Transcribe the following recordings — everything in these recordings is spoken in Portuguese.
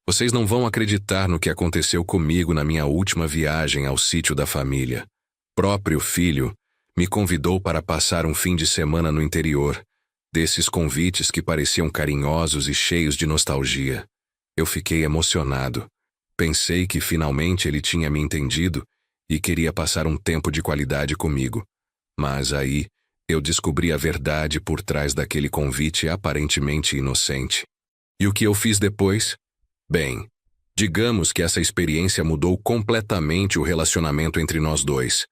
Vocês não vão acreditar no que aconteceu comigo na minha última viagem ao sítio da família. Próprio filho me convidou para passar um fim de semana no interior, desses convites que pareciam carinhosos e cheios de nostalgia. Eu fiquei emocionado. Pensei que finalmente ele tinha me entendido e queria passar um tempo de qualidade comigo. Mas aí, eu descobri a verdade por trás daquele convite aparentemente inocente. E o que eu fiz depois? Bem, digamos que essa experiência mudou completamente o relacionamento entre nós dois.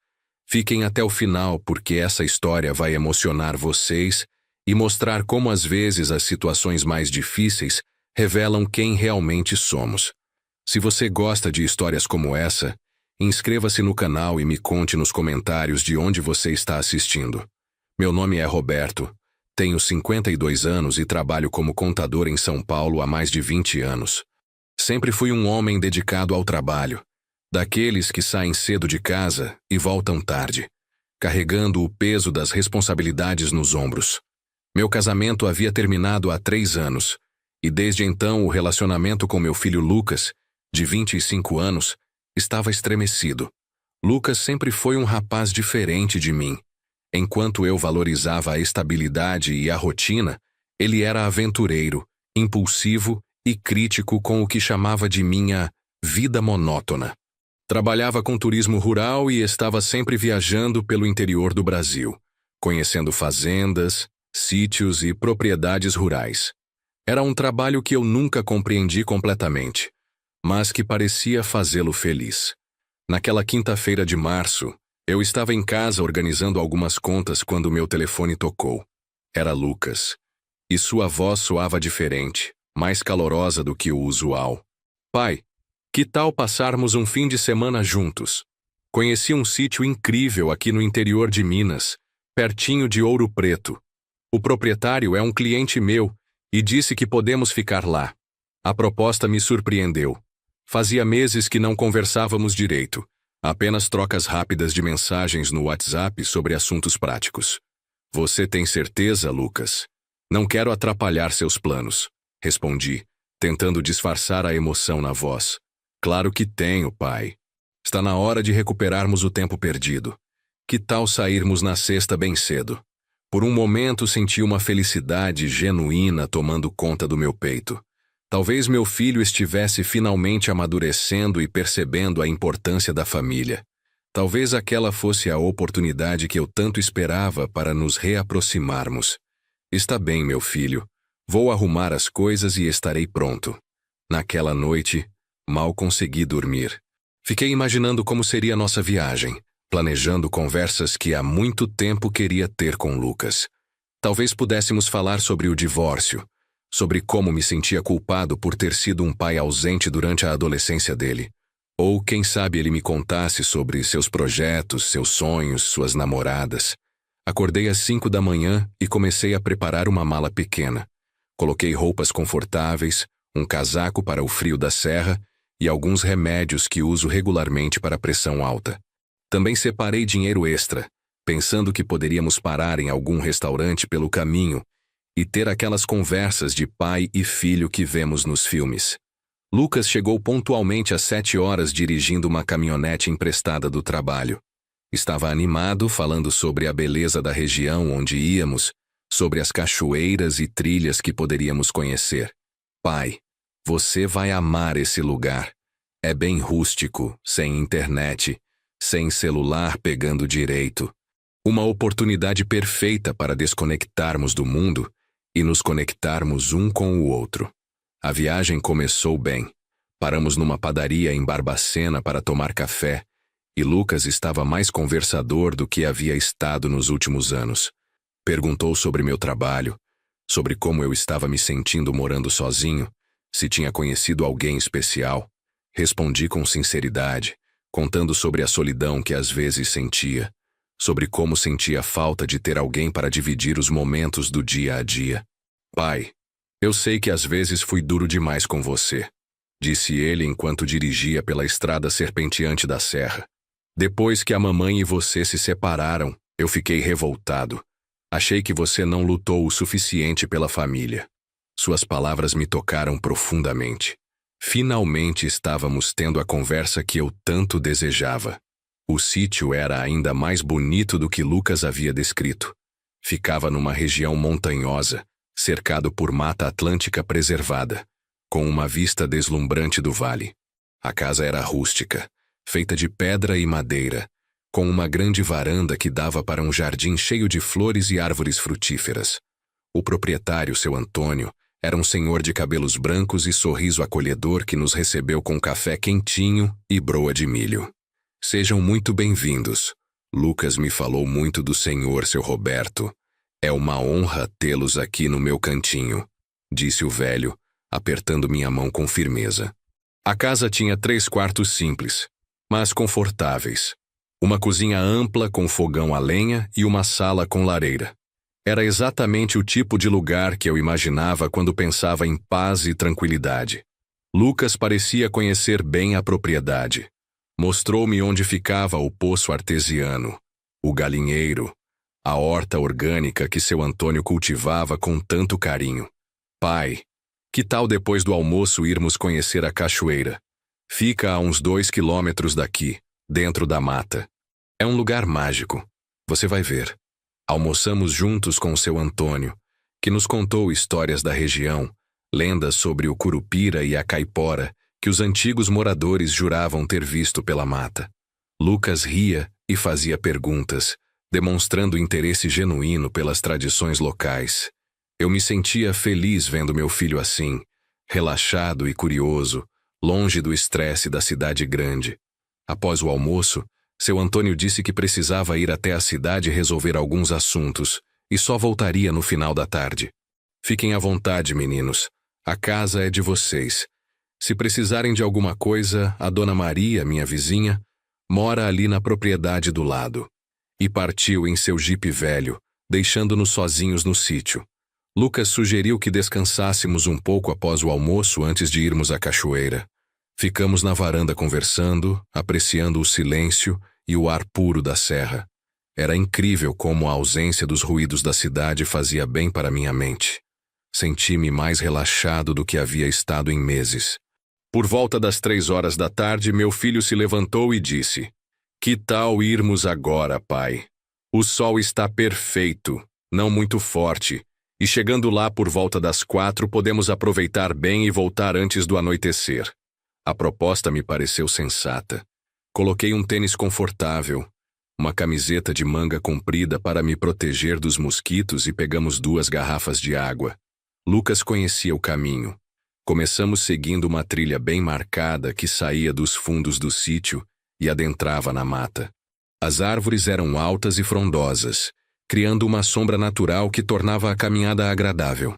Fiquem até o final porque essa história vai emocionar vocês e mostrar como às vezes as situações mais difíceis revelam quem realmente somos. Se você gosta de histórias como essa, inscreva-se no canal e me conte nos comentários de onde você está assistindo. Meu nome é Roberto, tenho 52 anos e trabalho como contador em São Paulo há mais de 20 anos. Sempre fui um homem dedicado ao trabalho, daqueles que saem cedo de casa e voltam tarde, carregando o peso das responsabilidades nos ombros. Meu casamento havia terminado há 3 anos, e desde então o relacionamento com meu filho Lucas, de 25 anos, estava estremecido. Lucas sempre foi um rapaz diferente de mim. Enquanto eu valorizava a estabilidade e a rotina, ele era aventureiro, impulsivo e crítico com o que chamava de minha vida monótona. Trabalhava com turismo rural e estava sempre viajando pelo interior do Brasil, conhecendo fazendas, sítios e propriedades rurais. Era um trabalho que eu nunca compreendi completamente, mas que parecia fazê-lo feliz. Naquela quinta-feira de março, eu estava em casa organizando algumas contas quando meu telefone tocou. Era Lucas. E sua voz soava diferente, mais calorosa do que o usual. Pai, que tal passarmos um fim de semana juntos? Conheci um sítio incrível aqui no interior de Minas, pertinho de Ouro Preto. O proprietário é um cliente meu e disse que podemos ficar lá. A proposta me surpreendeu. Fazia meses que não conversávamos direito, apenas trocas rápidas de mensagens no WhatsApp sobre assuntos práticos. Você tem certeza, Lucas? Não quero atrapalhar seus planos, respondi, tentando disfarçar a emoção na voz. Claro que tenho, pai. Está na hora de recuperarmos o tempo perdido. Que tal sairmos na sexta bem cedo? Por um momento senti uma felicidade genuína tomando conta do meu peito. Talvez meu filho estivesse finalmente amadurecendo e percebendo a importância da família. Talvez aquela fosse a oportunidade que eu tanto esperava para nos reaproximarmos. Está bem, meu filho. Vou arrumar as coisas e estarei pronto. Naquela noite, mal consegui dormir. Fiquei imaginando como seria nossa viagem, planejando conversas que há muito tempo queria ter com Lucas. Talvez pudéssemos falar sobre o divórcio, sobre como me sentia culpado por ter sido um pai ausente durante a adolescência dele. Ou, quem sabe, ele me contasse sobre seus projetos, seus sonhos, suas namoradas. Acordei às 5 da manhã e comecei a preparar uma mala pequena. Coloquei roupas confortáveis, um casaco para o frio da serra e alguns remédios que uso regularmente para pressão alta. Também separei dinheiro extra, pensando que poderíamos parar em algum restaurante pelo caminho e ter aquelas conversas de pai e filho que vemos nos filmes. Lucas chegou pontualmente às 7 horas dirigindo uma caminhonete emprestada do trabalho. Estava animado, falando sobre a beleza da região onde íamos, sobre as cachoeiras e trilhas que poderíamos conhecer. Pai, você vai amar esse lugar. É bem rústico, sem internet, sem celular pegando direito. Uma oportunidade perfeita para desconectarmos do mundo e nos conectarmos um com o outro. A viagem começou bem. Paramos numa padaria em Barbacena para tomar café, e Lucas estava mais conversador do que havia estado nos últimos anos. Perguntou sobre meu trabalho, sobre como eu estava me sentindo morando sozinho, se tinha conhecido alguém especial. Respondi com sinceridade, contando sobre a solidão que às vezes sentia, sobre como sentia falta de ter alguém para dividir os momentos do dia a dia. Pai, eu sei que às vezes fui duro demais com você, disse ele enquanto dirigia pela estrada serpenteante da serra. Depois que a mamãe e você se separaram, eu fiquei revoltado. Achei que você não lutou o suficiente pela família. Suas palavras me tocaram profundamente. Finalmente estávamos tendo a conversa que eu tanto desejava. O sítio era ainda mais bonito do que Lucas havia descrito. Ficava numa região montanhosa, cercado por mata atlântica preservada, com uma vista deslumbrante do vale. A casa era rústica, feita de pedra e madeira, com uma grande varanda que dava para um jardim cheio de flores e árvores frutíferas. O proprietário, seu Antônio, era um senhor de cabelos brancos e sorriso acolhedor que nos recebeu com café quentinho e broa de milho. Sejam muito bem-vindos. Lucas me falou muito do senhor, seu Roberto. É uma honra tê-los aqui no meu cantinho, disse o velho, apertando minha mão com firmeza. A casa tinha 3 quartos simples, mas confortáveis. Uma cozinha ampla com fogão a lenha e uma sala com lareira. Era exatamente o tipo de lugar que eu imaginava quando pensava em paz e tranquilidade. Lucas parecia conhecer bem a propriedade. Mostrou-me onde ficava o poço artesiano, o galinheiro, a horta orgânica que seu Antônio cultivava com tanto carinho. Pai, que tal depois do almoço irmos conhecer a cachoeira? Fica a uns 2 quilômetros daqui, dentro da mata. É um lugar mágico. Você vai ver. Almoçamos juntos com seu Antônio, que nos contou histórias da região, lendas sobre o Curupira e a Caipora, que os antigos moradores juravam ter visto pela mata. Lucas ria e fazia perguntas, demonstrando interesse genuíno pelas tradições locais. Eu me sentia feliz vendo meu filho assim, relaxado e curioso, longe do estresse da cidade grande. Após o almoço, seu Antônio disse que precisava ir até a cidade resolver alguns assuntos e só voltaria no final da tarde. Fiquem à vontade, meninos. A casa é de vocês. Se precisarem de alguma coisa, a Dona Maria, minha vizinha, mora ali na propriedade do lado. E partiu em seu jipe velho, deixando-nos sozinhos no sítio. Lucas sugeriu que descansássemos um pouco após o almoço antes de irmos à cachoeira. Ficamos na varanda conversando, apreciando o silêncio e o ar puro da serra. Era incrível como a ausência dos ruídos da cidade fazia bem para minha mente. Senti-me mais relaxado do que havia estado em meses. Por volta das 3 horas da tarde, meu filho se levantou e disse: "Que tal irmos agora, pai? O sol está perfeito, não muito forte, e chegando lá por volta das 4 podemos aproveitar bem e voltar antes do anoitecer." A proposta me pareceu sensata. Coloquei um tênis confortável, uma camiseta de manga comprida para me proteger dos mosquitos e pegamos 2 garrafas de água. Lucas conhecia o caminho. Começamos seguindo uma trilha bem marcada que saía dos fundos do sítio e adentrava na mata. As árvores eram altas e frondosas, criando uma sombra natural que tornava a caminhada agradável.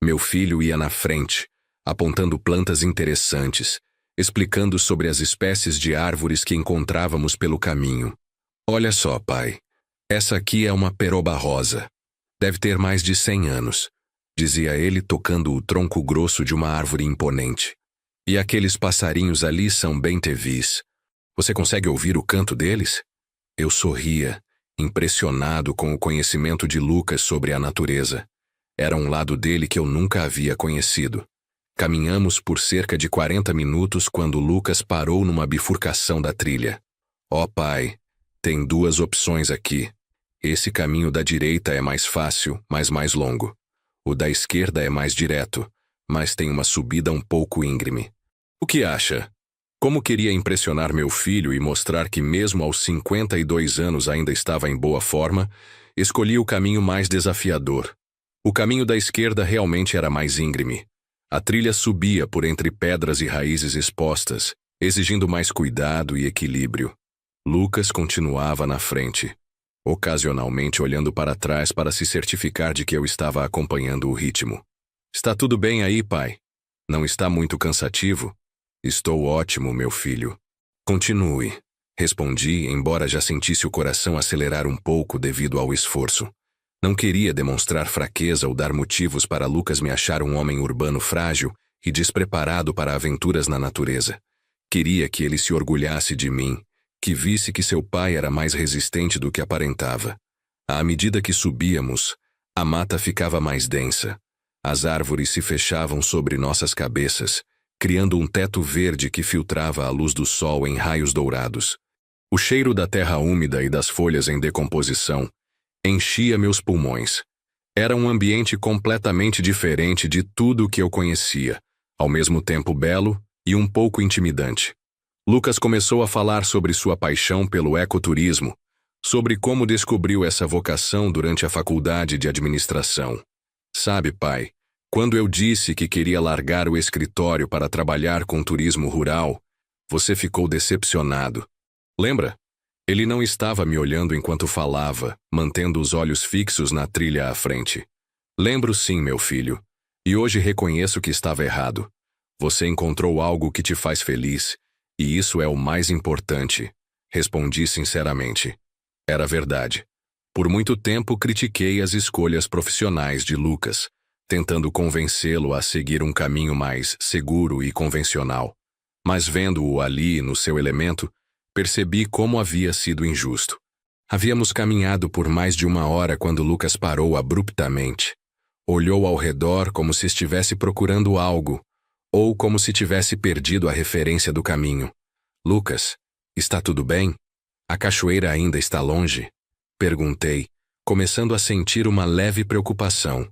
Meu filho ia na frente, apontando plantas interessantes, explicando sobre as espécies de árvores que encontrávamos pelo caminho. "Olha só, pai. Essa aqui é uma peroba rosa. Deve ter mais de 100 anos", dizia ele tocando o tronco grosso de uma árvore imponente. "E aqueles passarinhos ali são bem-te-vis. Você consegue ouvir o canto deles?" Eu sorria, impressionado com o conhecimento de Lucas sobre a natureza. Era um lado dele que eu nunca havia conhecido. Caminhamos por cerca de 40 minutos quando Lucas parou numa bifurcação da trilha. "Ó pai, tem 2 opções aqui. Esse caminho da direita é mais fácil, mas mais longo. O da esquerda é mais direto, mas tem uma subida um pouco íngreme. O que acha?" Como queria impressionar meu filho e mostrar que mesmo aos 52 anos ainda estava em boa forma, escolhi o caminho mais desafiador. O caminho da esquerda realmente era mais íngreme. A trilha subia por entre pedras e raízes expostas, exigindo mais cuidado e equilíbrio. Lucas continuava na frente, ocasionalmente olhando para trás para se certificar de que eu estava acompanhando o ritmo. "Está tudo bem aí, pai? Não está muito cansativo?" "Estou ótimo, meu filho." "Continue", respondi, embora já sentisse o coração acelerar um pouco devido ao esforço. Não queria demonstrar fraqueza ou dar motivos para Lucas me achar um homem urbano frágil e despreparado para aventuras na natureza. Queria que ele se orgulhasse de mim, que visse que seu pai era mais resistente do que aparentava. À medida que subíamos, a mata ficava mais densa. As árvores se fechavam sobre nossas cabeças, criando um teto verde que filtrava a luz do sol em raios dourados. O cheiro da terra úmida e das folhas em decomposição enchia meus pulmões. Era um ambiente completamente diferente de tudo o que eu conhecia, ao mesmo tempo belo e um pouco intimidante. Lucas começou a falar sobre sua paixão pelo ecoturismo, sobre como descobriu essa vocação durante a faculdade de administração. Sabe, pai, quando eu disse que queria largar o escritório para trabalhar com turismo rural, você ficou decepcionado. Lembra? Ele não estava me olhando enquanto falava, mantendo os olhos fixos na trilha à frente. Lembro sim, meu filho, e hoje reconheço que estava errado. Você encontrou algo que te faz feliz, e isso é o mais importante. Respondi sinceramente. Era verdade. Por muito tempo critiquei as escolhas profissionais de Lucas, tentando convencê-lo a seguir um caminho mais seguro e convencional. Mas vendo-o ali, no seu elemento, percebi como havia sido injusto. Havíamos caminhado por mais de 1 hora quando Lucas parou abruptamente. Olhou ao redor como se estivesse procurando algo, ou como se tivesse perdido a referência do caminho. Lucas, está tudo bem? A cachoeira ainda está longe? Perguntei, começando a sentir uma leve preocupação.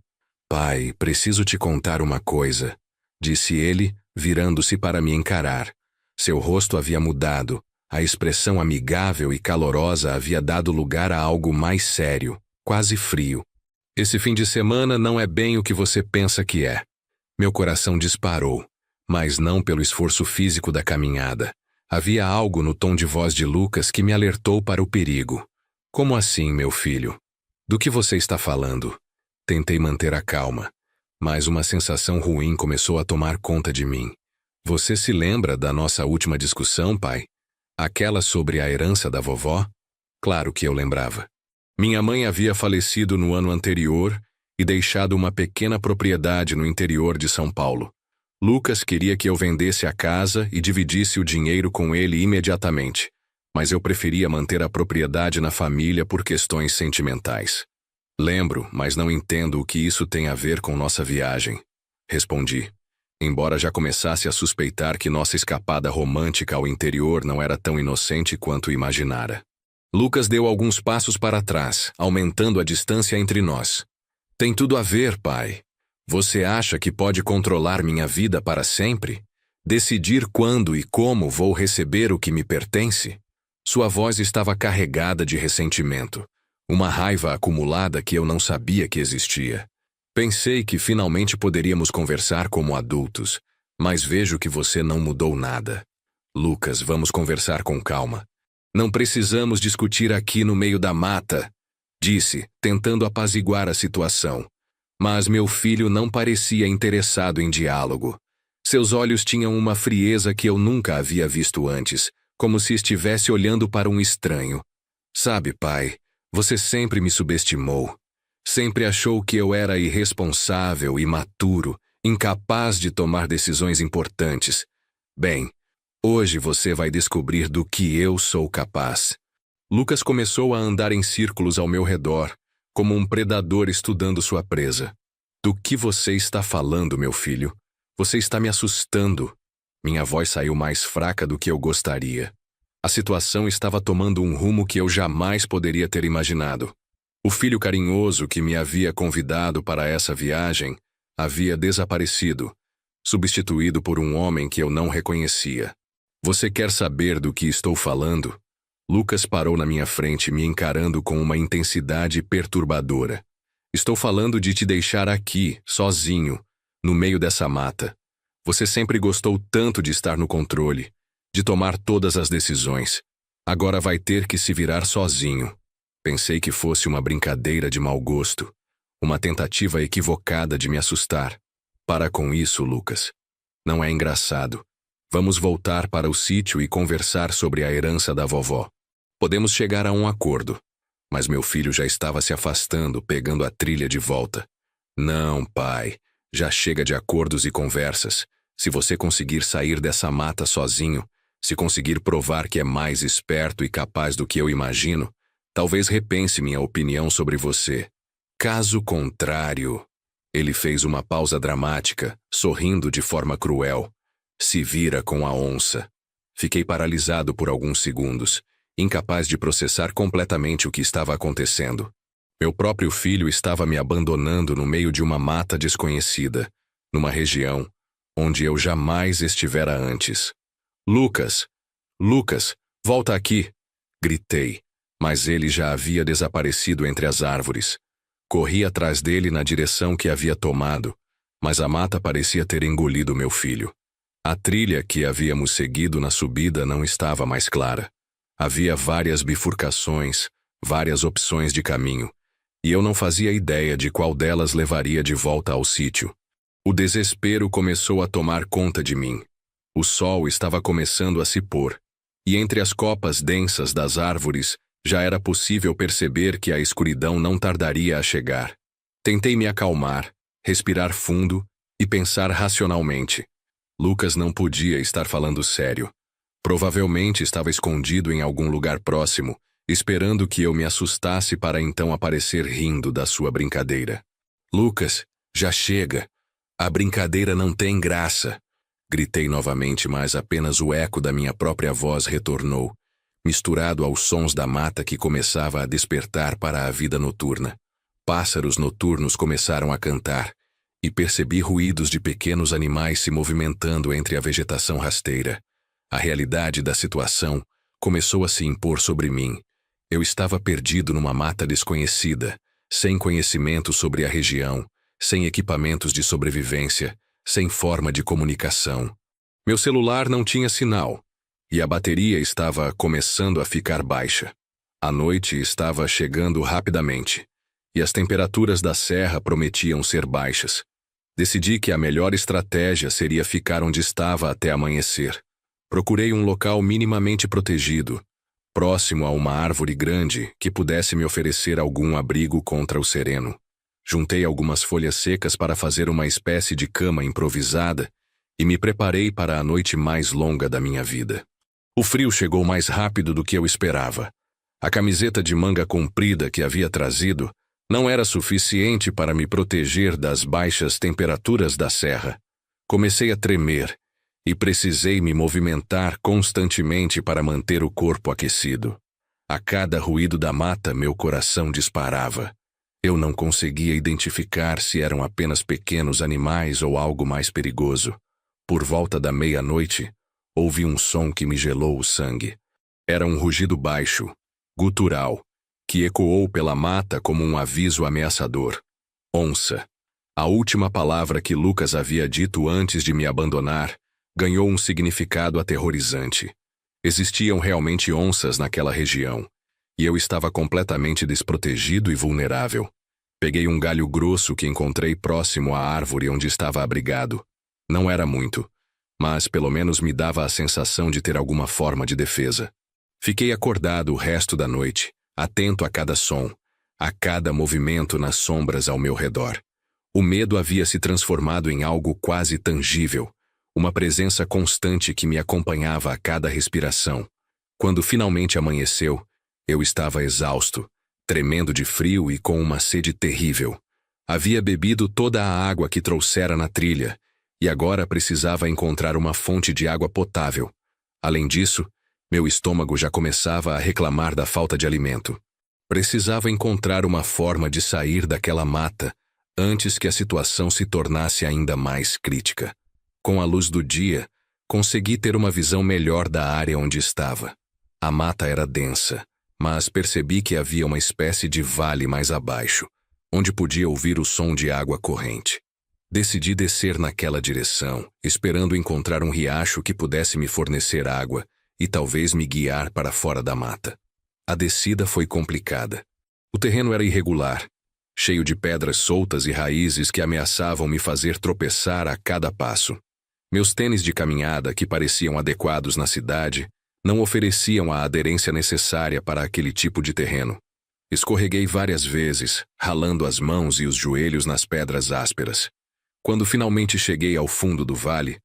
Pai, preciso te contar uma coisa, disse ele, virando-se para me encarar. Seu rosto havia mudado. A expressão amigável e calorosa havia dado lugar a algo mais sério, quase frio. Esse fim de semana não é bem o que você pensa que é. Meu coração disparou, mas não pelo esforço físico da caminhada. Havia algo no tom de voz de Lucas que me alertou para o perigo. Como assim, meu filho? Do que você está falando? Tentei manter a calma, mas uma sensação ruim começou a tomar conta de mim. Você se lembra da nossa última discussão, pai? Aquela sobre a herança da vovó? Claro que eu lembrava. Minha mãe havia falecido no ano anterior e deixado uma pequena propriedade no interior de São Paulo. Lucas queria que eu vendesse a casa e dividisse o dinheiro com ele imediatamente, mas eu preferia manter a propriedade na família por questões sentimentais. Lembro, mas não entendo o que isso tem a ver com nossa viagem. Respondi, embora já começasse a suspeitar que nossa escapada romântica ao interior não era tão inocente quanto imaginara. Lucas deu alguns passos para trás, aumentando a distância entre nós. Tem tudo a ver, pai. Você acha que pode controlar minha vida para sempre? Decidir quando e como vou receber o que me pertence? Sua voz estava carregada de ressentimento, uma raiva acumulada que eu não sabia que existia. Pensei que finalmente poderíamos conversar como adultos, mas vejo que você não mudou nada. Lucas, vamos conversar com calma. Não precisamos discutir aqui no meio da mata, disse, tentando apaziguar a situação. Mas meu filho não parecia interessado em diálogo. Seus olhos tinham uma frieza que eu nunca havia visto antes, como se estivesse olhando para um estranho. Sabe, pai, você sempre me subestimou. Sempre achou que eu era irresponsável, imaturo, incapaz de tomar decisões importantes. Bem, hoje você vai descobrir do que eu sou capaz. Lucas começou a andar em círculos ao meu redor, como um predador estudando sua presa. Do que você está falando, meu filho? Você está me assustando. Minha voz saiu mais fraca do que eu gostaria. A situação estava tomando um rumo que eu jamais poderia ter imaginado. O filho carinhoso que me havia convidado para essa viagem havia desaparecido, substituído por um homem que eu não reconhecia. Você quer saber do que estou falando? Lucas parou na minha frente, me encarando com uma intensidade perturbadora. Estou falando de te deixar aqui, sozinho, no meio dessa mata. Você sempre gostou tanto de estar no controle, de tomar todas as decisões. Agora vai ter que se virar sozinho. Pensei que fosse uma brincadeira de mau gosto, uma tentativa equivocada de me assustar. Para com isso, Lucas. Não é engraçado. Vamos voltar para o sítio e conversar sobre a herança da vovó. Podemos chegar a um acordo. Mas meu filho já estava se afastando, pegando a trilha de volta. Não, pai. Já chega de acordos e conversas. Se você conseguir sair dessa mata sozinho, se conseguir provar que é mais esperto e capaz do que eu imagino, talvez repense minha opinião sobre você. Caso contrário... Ele fez uma pausa dramática, sorrindo de forma cruel. Se vira com a onça. Fiquei paralisado por alguns segundos, incapaz de processar completamente o que estava acontecendo. Meu próprio filho estava me abandonando no meio de uma mata desconhecida, numa região onde eu jamais estivera antes. Lucas! Lucas, volta aqui! Gritei, mas ele já havia desaparecido entre as árvores. Corri atrás dele na direção que havia tomado, mas a mata parecia ter engolido meu filho. A trilha que havíamos seguido na subida não estava mais clara. Havia várias bifurcações, várias opções de caminho, e eu não fazia ideia de qual delas levaria de volta ao sítio. O desespero começou a tomar conta de mim. O sol estava começando a se pôr, e entre as copas densas das árvores já era possível perceber que a escuridão não tardaria a chegar. Tentei me acalmar, respirar fundo e pensar racionalmente. Lucas não podia estar falando sério. Provavelmente estava escondido em algum lugar próximo, esperando que eu me assustasse para então aparecer rindo da sua brincadeira. Lucas, já chega. A brincadeira não tem graça. Gritei novamente, mas apenas o eco da minha própria voz retornou, misturado aos sons da mata que começava a despertar para a vida noturna. Pássaros noturnos começaram a cantar, e percebi ruídos de pequenos animais se movimentando entre a vegetação rasteira. A realidade da situação começou a se impor sobre mim. Eu estava perdido numa mata desconhecida, sem conhecimento sobre a região, sem equipamentos de sobrevivência, sem forma de comunicação. Meu celular não tinha sinal, e a bateria estava começando a ficar baixa. A noite estava chegando rapidamente, e as temperaturas da serra prometiam ser baixas. Decidi que a melhor estratégia seria ficar onde estava até amanhecer. Procurei um local minimamente protegido, próximo a uma árvore grande que pudesse me oferecer algum abrigo contra o sereno. Juntei algumas folhas secas para fazer uma espécie de cama improvisada e me preparei para a noite mais longa da minha vida. O frio chegou mais rápido do que eu esperava. A camiseta de manga comprida que havia trazido não era suficiente para me proteger das baixas temperaturas da serra. Comecei a tremer e precisei me movimentar constantemente para manter o corpo aquecido. A cada ruído da mata, meu coração disparava. Eu não conseguia identificar se eram apenas pequenos animais ou algo mais perigoso. Por volta da meia-noite, ouvi um som que me gelou o sangue. Era um rugido baixo, gutural, que ecoou pela mata como um aviso ameaçador. Onça. A última palavra que Lucas havia dito antes de me abandonar ganhou um significado aterrorizante. Existiam realmente onças naquela região, e eu estava completamente desprotegido e vulnerável. Peguei um galho grosso que encontrei próximo à árvore onde estava abrigado. Não era muito, mas pelo menos me dava a sensação de ter alguma forma de defesa. Fiquei acordado o resto da noite, atento a cada som, a cada movimento nas sombras ao meu redor. O medo havia se transformado em algo quase tangível, uma presença constante que me acompanhava a cada respiração. Quando finalmente amanheceu, eu estava exausto, tremendo de frio e com uma sede terrível. Havia bebido toda a água que trouxera na trilha, e agora precisava encontrar uma fonte de água potável. Além disso, meu estômago já começava a reclamar da falta de alimento. Precisava encontrar uma forma de sair daquela mata antes que a situação se tornasse ainda mais crítica. Com a luz do dia, consegui ter uma visão melhor da área onde estava. A mata era densa, mas percebi que havia uma espécie de vale mais abaixo, onde podia ouvir o som de água corrente. Decidi descer naquela direção, esperando encontrar um riacho que pudesse me fornecer água e talvez me guiar para fora da mata. A descida foi complicada. O terreno era irregular, cheio de pedras soltas e raízes que ameaçavam me fazer tropeçar a cada passo. Meus tênis de caminhada, que pareciam adequados na cidade, não ofereciam a aderência necessária para aquele tipo de terreno. Escorreguei várias vezes, ralando as mãos e os joelhos nas pedras ásperas. Quando finalmente cheguei ao fundo do vale,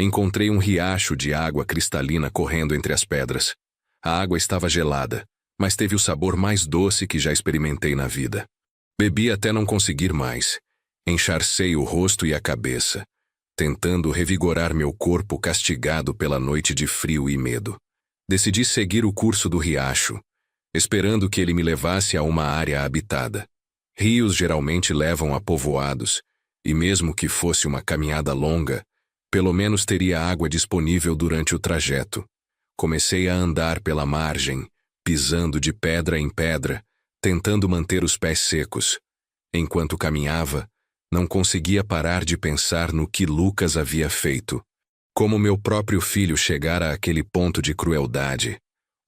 encontrei um riacho de água cristalina correndo entre as pedras. A água estava gelada, mas teve o sabor mais doce que já experimentei na vida. Bebi até não conseguir mais. Encharcei o rosto e a cabeça. tentando revigorar meu corpo castigado pela noite de frio e medo. Decidi seguir o curso do riacho, esperando que ele me levasse a uma área habitada. Rios geralmente levam a povoados, e mesmo que fosse uma caminhada longa, pelo menos teria água disponível durante o trajeto. Comecei a andar pela margem, pisando de pedra em pedra, tentando manter os pés secos. Enquanto caminhava, não conseguia parar de pensar no que Lucas havia feito. Como meu próprio filho chegara àquele ponto de crueldade,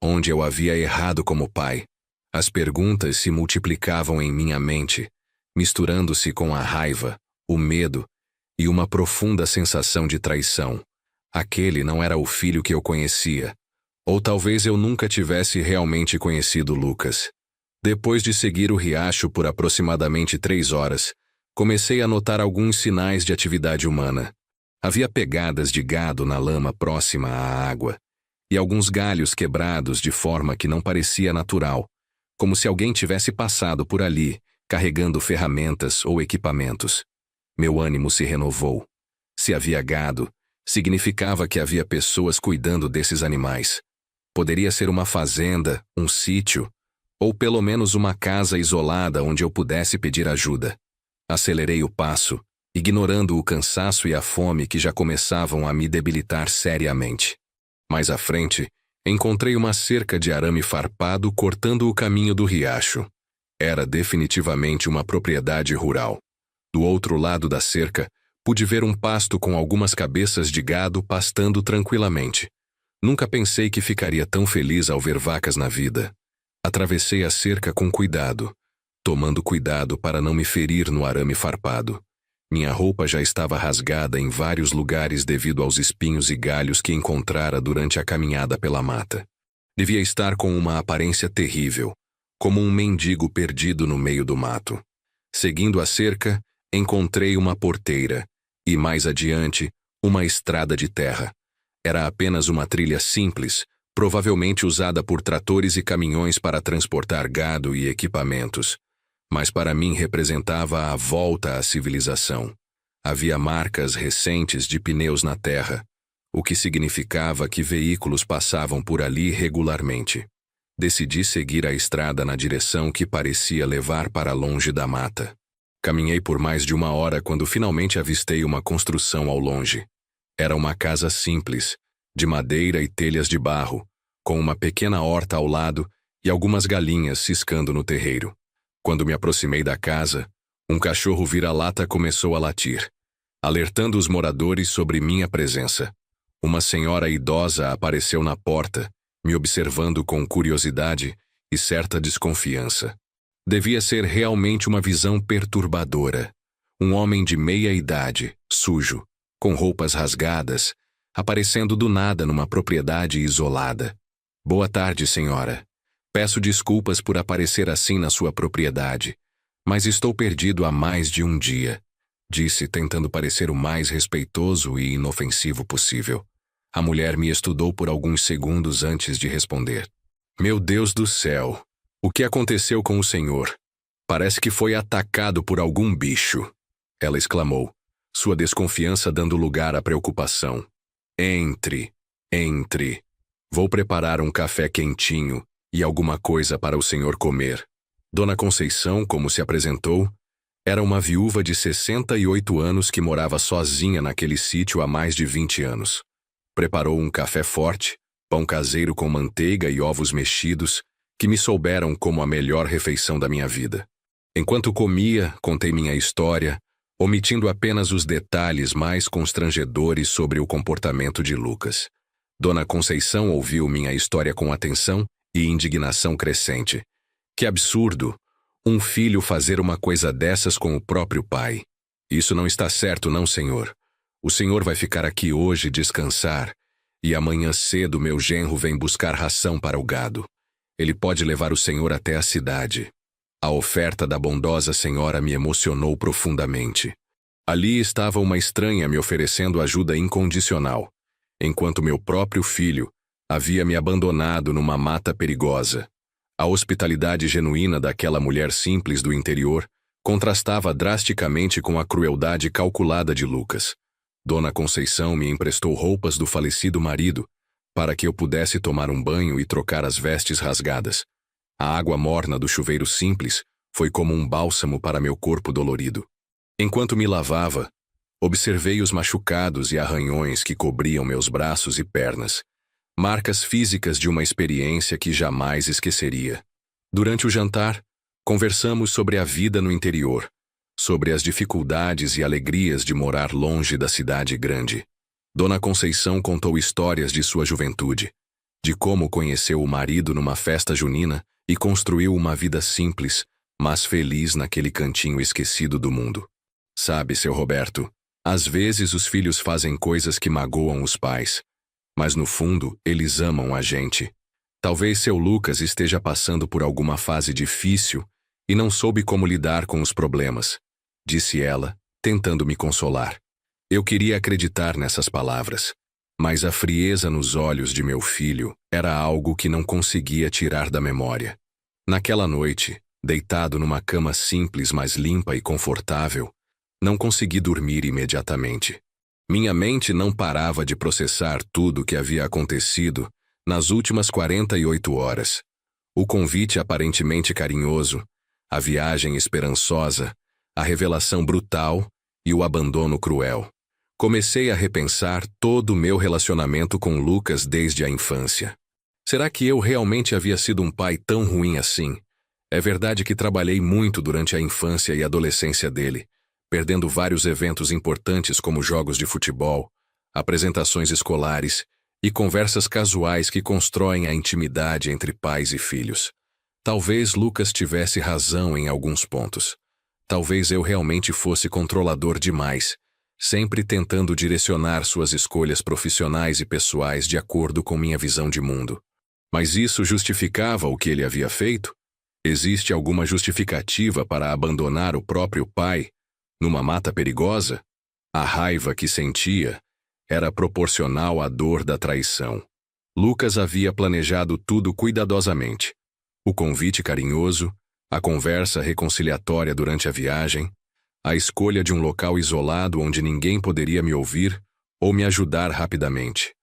onde eu havia errado como pai. As perguntas se multiplicavam em minha mente, misturando-se com a raiva, o medo e uma profunda sensação de traição. Aquele não era o filho que eu conhecia. Ou talvez eu nunca tivesse realmente conhecido Lucas. Depois de seguir o riacho por aproximadamente 3 horas, comecei a notar alguns sinais de atividade humana. Havia pegadas de gado na lama próxima à água, e alguns galhos quebrados de forma que não parecia natural, como se alguém tivesse passado por ali, carregando ferramentas ou equipamentos. Meu ânimo se renovou. Se havia gado, significava que havia pessoas cuidando desses animais. Poderia ser uma fazenda, um sítio, ou pelo menos uma casa isolada onde eu pudesse pedir ajuda. Acelerei o passo, ignorando o cansaço e a fome que já começavam a me debilitar seriamente. Mais à frente, encontrei uma cerca de arame farpado cortando o caminho do riacho. Era definitivamente uma propriedade rural. Do outro lado da cerca, pude ver um pasto com algumas cabeças de gado pastando tranquilamente. Nunca pensei que ficaria tão feliz ao ver vacas na vida. Atravessei a cerca com cuidado, tomando cuidado para não me ferir no arame farpado. Minha roupa já estava rasgada em vários lugares devido aos espinhos e galhos que encontrara durante a caminhada pela mata. Devia estar com uma aparência terrível, como um mendigo perdido no meio do mato. Seguindo a cerca, encontrei uma porteira e, mais adiante, uma estrada de terra. Era apenas uma trilha simples, provavelmente usada por tratores e caminhões para transportar gado e equipamentos. Mas para mim representava a volta à civilização. Havia marcas recentes de pneus na terra, o que significava que veículos passavam por ali regularmente. Decidi seguir a estrada na direção que parecia levar para longe da mata. Caminhei por mais de 1 hora quando finalmente avistei uma construção ao longe. Era uma casa simples, de madeira e telhas de barro, com uma pequena horta ao lado e algumas galinhas ciscando no terreiro. Quando me aproximei da casa, um cachorro vira-lata começou a latir, alertando os moradores sobre minha presença. Uma senhora idosa apareceu na porta, me observando com curiosidade e certa desconfiança. Devia ser realmente uma visão perturbadora. Um homem de meia idade, sujo, com roupas rasgadas, aparecendo do nada numa propriedade isolada. Boa tarde, senhora. Peço desculpas por aparecer assim na sua propriedade, mas estou perdido há mais de um dia, disse tentando parecer o mais respeitoso e inofensivo possível. A mulher me estudou por alguns segundos antes de responder. Meu Deus do céu! O que aconteceu com o senhor? Parece que foi atacado por algum bicho, ela exclamou, sua desconfiança dando lugar à preocupação. Entre. Vou preparar um café quentinho e alguma coisa para o senhor comer. Dona Conceição, como se apresentou, era uma viúva de 68 anos que morava sozinha naquele sítio há mais de 20 anos. Preparou um café forte, pão caseiro com manteiga e ovos mexidos, que me souberam como a melhor refeição da minha vida. Enquanto comia, contei minha história, omitindo apenas os detalhes mais constrangedores sobre o comportamento de Lucas. Dona Conceição ouviu minha história com atenção e indignação crescente. Que absurdo! Um filho fazer uma coisa dessas com o próprio pai. Isso não está certo, não, senhor. O senhor vai ficar aqui hoje descansar, e amanhã cedo meu genro vem buscar ração para o gado. Ele pode levar o senhor até a cidade. A oferta da bondosa senhora me emocionou profundamente. Ali estava uma estranha me oferecendo ajuda incondicional, enquanto meu próprio filho havia me abandonado numa mata perigosa. A hospitalidade genuína daquela mulher simples do interior contrastava drasticamente com a crueldade calculada de Lucas. Dona Conceição me emprestou roupas do falecido marido, para que eu pudesse tomar um banho e trocar as vestes rasgadas. A água morna do chuveiro simples foi como um bálsamo para meu corpo dolorido. Enquanto me lavava, observei os machucados e arranhões que cobriam meus braços e pernas, marcas físicas de uma experiência que jamais esqueceria. Durante o jantar, conversamos sobre a vida no interior, sobre as dificuldades e alegrias de morar longe da cidade grande. Dona Conceição contou histórias de sua juventude, de como conheceu o marido numa festa junina e construiu uma vida simples, mas feliz naquele cantinho esquecido do mundo. Sabe, seu Roberto, às vezes os filhos fazem coisas que magoam os pais, mas no fundo eles amam a gente. Talvez seu Lucas esteja passando por alguma fase difícil e não soube como lidar com os problemas, disse ela, tentando me consolar. Eu queria acreditar nessas palavras, mas a frieza nos olhos de meu filho era algo que não conseguia tirar da memória. Naquela noite, deitado numa cama simples, mas limpa e confortável, não consegui dormir imediatamente. Minha mente não parava de processar tudo o que havia acontecido nas últimas 48 horas. O convite aparentemente carinhoso, a viagem esperançosa, a revelação brutal e o abandono cruel. Comecei a repensar todo o meu relacionamento com Lucas desde a infância. Será que eu realmente havia sido um pai tão ruim assim? É verdade que trabalhei muito durante a infância e adolescência dele, perdendo vários eventos importantes como jogos de futebol, apresentações escolares e conversas casuais que constroem a intimidade entre pais e filhos. Talvez Lucas tivesse razão em alguns pontos. Talvez eu realmente fosse controlador demais, sempre tentando direcionar suas escolhas profissionais e pessoais de acordo com minha visão de mundo. Mas isso justificava o que ele havia feito? Existe alguma justificativa para abandonar o próprio pai numa mata perigosa? A raiva que sentia era proporcional à dor da traição. Lucas havia planejado tudo cuidadosamente. O convite carinhoso, a conversa reconciliatória durante a viagem, a escolha de um local isolado onde ninguém poderia me ouvir ou me ajudar rapidamente.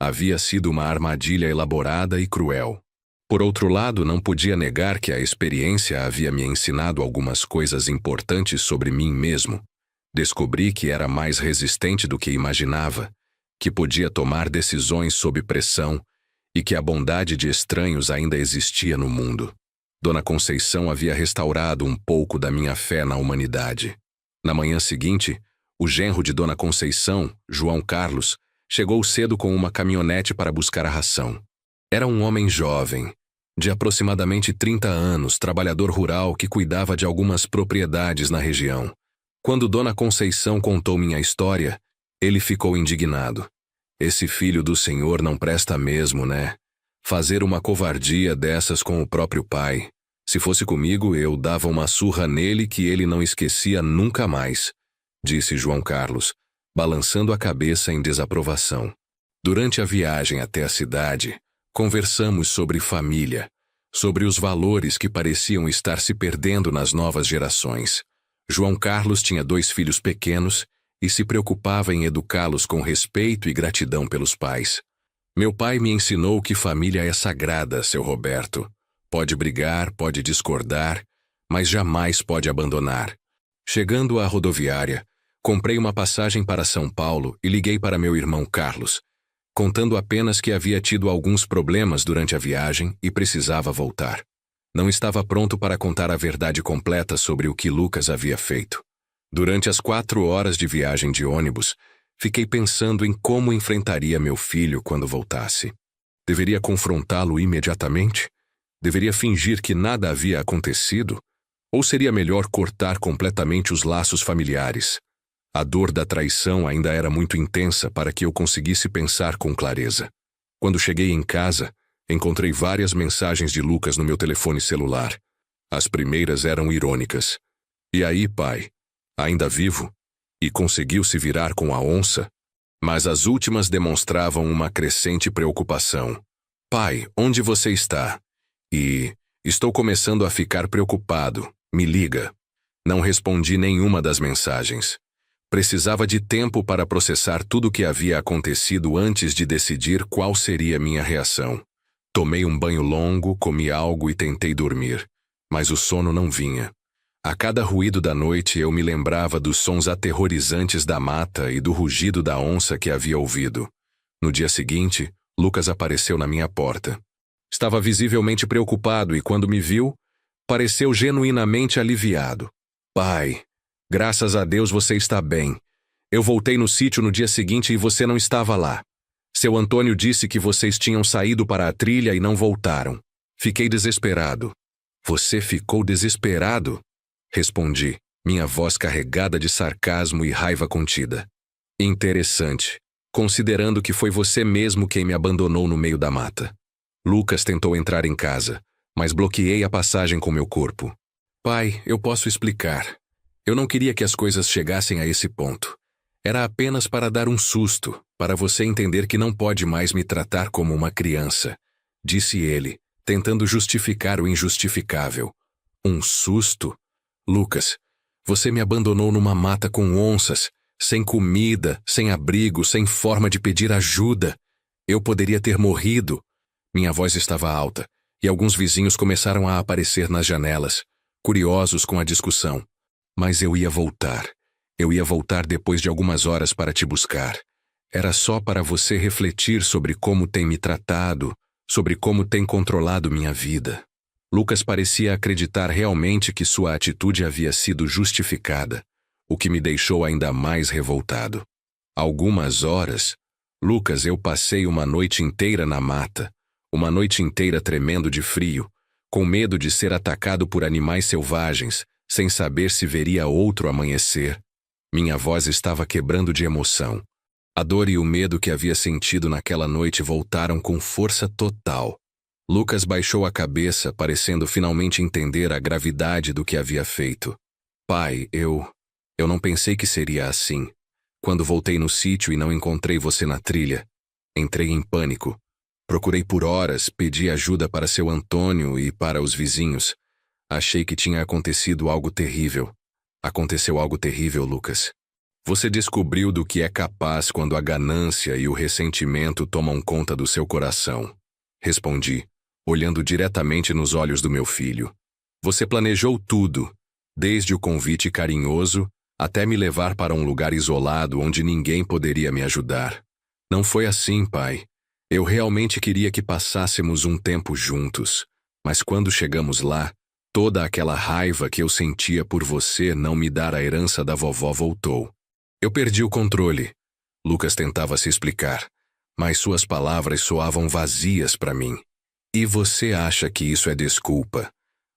Havia sido uma armadilha elaborada e cruel. Por outro lado, não podia negar que a experiência havia me ensinado algumas coisas importantes sobre mim mesmo. Descobri que era mais resistente do que imaginava, que podia tomar decisões sob pressão e que a bondade de estranhos ainda existia no mundo. Dona Conceição havia restaurado um pouco da minha fé na humanidade. Na manhã seguinte, o genro de Dona Conceição, João Carlos, chegou cedo com uma caminhonete para buscar a ração. Era um homem jovem, de aproximadamente 30 anos, trabalhador rural que cuidava de algumas propriedades na região. Quando Dona Conceição contou minha história, ele ficou indignado. Esse filho do senhor não presta mesmo, né? Fazer uma covardia dessas com o próprio pai. Se fosse comigo, eu dava uma surra nele que ele não esquecia nunca mais, disse João Carlos, balançando a cabeça em desaprovação. Durante a viagem até a cidade, conversamos sobre família, sobre os valores que pareciam estar se perdendo nas novas gerações. João Carlos tinha 2 filhos pequenos e se preocupava em educá-los com respeito e gratidão pelos pais. Meu pai me ensinou que família é sagrada, seu Roberto. Pode brigar, pode discordar, mas jamais pode abandonar. Chegando à rodoviária, comprei uma passagem para São Paulo e liguei para meu irmão Carlos, contando apenas que havia tido alguns problemas durante a viagem e precisava voltar. Não estava pronto para contar a verdade completa sobre o que Lucas havia feito. Durante as 4 horas de viagem de ônibus, fiquei pensando em como enfrentaria meu filho quando voltasse. Deveria confrontá-lo imediatamente? Deveria fingir que nada havia acontecido? Ou seria melhor cortar completamente os laços familiares? A dor da traição ainda era muito intensa para que eu conseguisse pensar com clareza. Quando cheguei em casa, encontrei várias mensagens de Lucas no meu telefone celular. As primeiras eram irônicas. E aí, pai? Ainda vivo? E conseguiu se virar com a onça? Mas as últimas demonstravam uma crescente preocupação. Pai, onde você está? E estou começando a ficar preocupado. Me liga. Não respondi nenhuma das mensagens. Precisava de tempo para processar tudo o que havia acontecido antes de decidir qual seria minha reação. Tomei um banho longo, comi algo e tentei dormir, mas o sono não vinha. A cada ruído da noite eu me lembrava dos sons aterrorizantes da mata e do rugido da onça que havia ouvido. No dia seguinte, Lucas apareceu na minha porta. Estava visivelmente preocupado e, quando me viu, pareceu genuinamente aliviado. Pai, graças a Deus você está bem. Eu voltei no sítio no dia seguinte e você não estava lá. Seu Antônio disse que vocês tinham saído para a trilha e não voltaram. Fiquei desesperado. Você ficou desesperado? Respondi, minha voz carregada de sarcasmo e raiva contida. Interessante, considerando que foi você mesmo quem me abandonou no meio da mata. Lucas tentou entrar em casa, mas bloqueei a passagem com meu corpo. Pai, eu posso explicar. Eu não queria que as coisas chegassem a esse ponto. Era apenas para dar um susto, para você entender que não pode mais me tratar como uma criança, disse ele, tentando justificar o injustificável. Um susto? Lucas, você me abandonou numa mata com onças, sem comida, sem abrigo, sem forma de pedir ajuda. Eu poderia ter morrido. Minha voz estava alta, e alguns vizinhos começaram a aparecer nas janelas, curiosos com a discussão. Mas eu ia voltar. Eu ia voltar depois de algumas horas para te buscar. Era só para você refletir sobre como tem me tratado, sobre como tem controlado minha vida. Lucas parecia acreditar realmente que sua atitude havia sido justificada, o que me deixou ainda mais revoltado. Algumas horas, Lucas, eu passei uma noite inteira na mata, uma noite inteira tremendo de frio, com medo de ser atacado por animais selvagens, sem saber se veria outro amanhecer. Minha voz estava quebrando de emoção. A dor e o medo que havia sentido naquela noite voltaram com força total. Lucas baixou a cabeça, parecendo finalmente entender a gravidade do que havia feito. Pai, eu não pensei que seria assim. Quando voltei no sítio e não encontrei você na trilha, entrei em pânico. Procurei por horas, pedi ajuda para seu Antônio e para os vizinhos. Achei que tinha acontecido algo terrível. Aconteceu algo terrível, Lucas. Você descobriu do que é capaz quando a ganância e o ressentimento tomam conta do seu coração. Respondi, olhando diretamente nos olhos do meu filho. Você planejou tudo, desde o convite carinhoso até me levar para um lugar isolado onde ninguém poderia me ajudar. Não foi assim, pai. Eu realmente queria que passássemos um tempo juntos, mas quando chegamos lá, toda aquela raiva que eu sentia por você não me dar a herança da vovó voltou. Eu perdi o controle. Lucas tentava se explicar, mas suas palavras soavam vazias para mim. E você acha que isso é desculpa?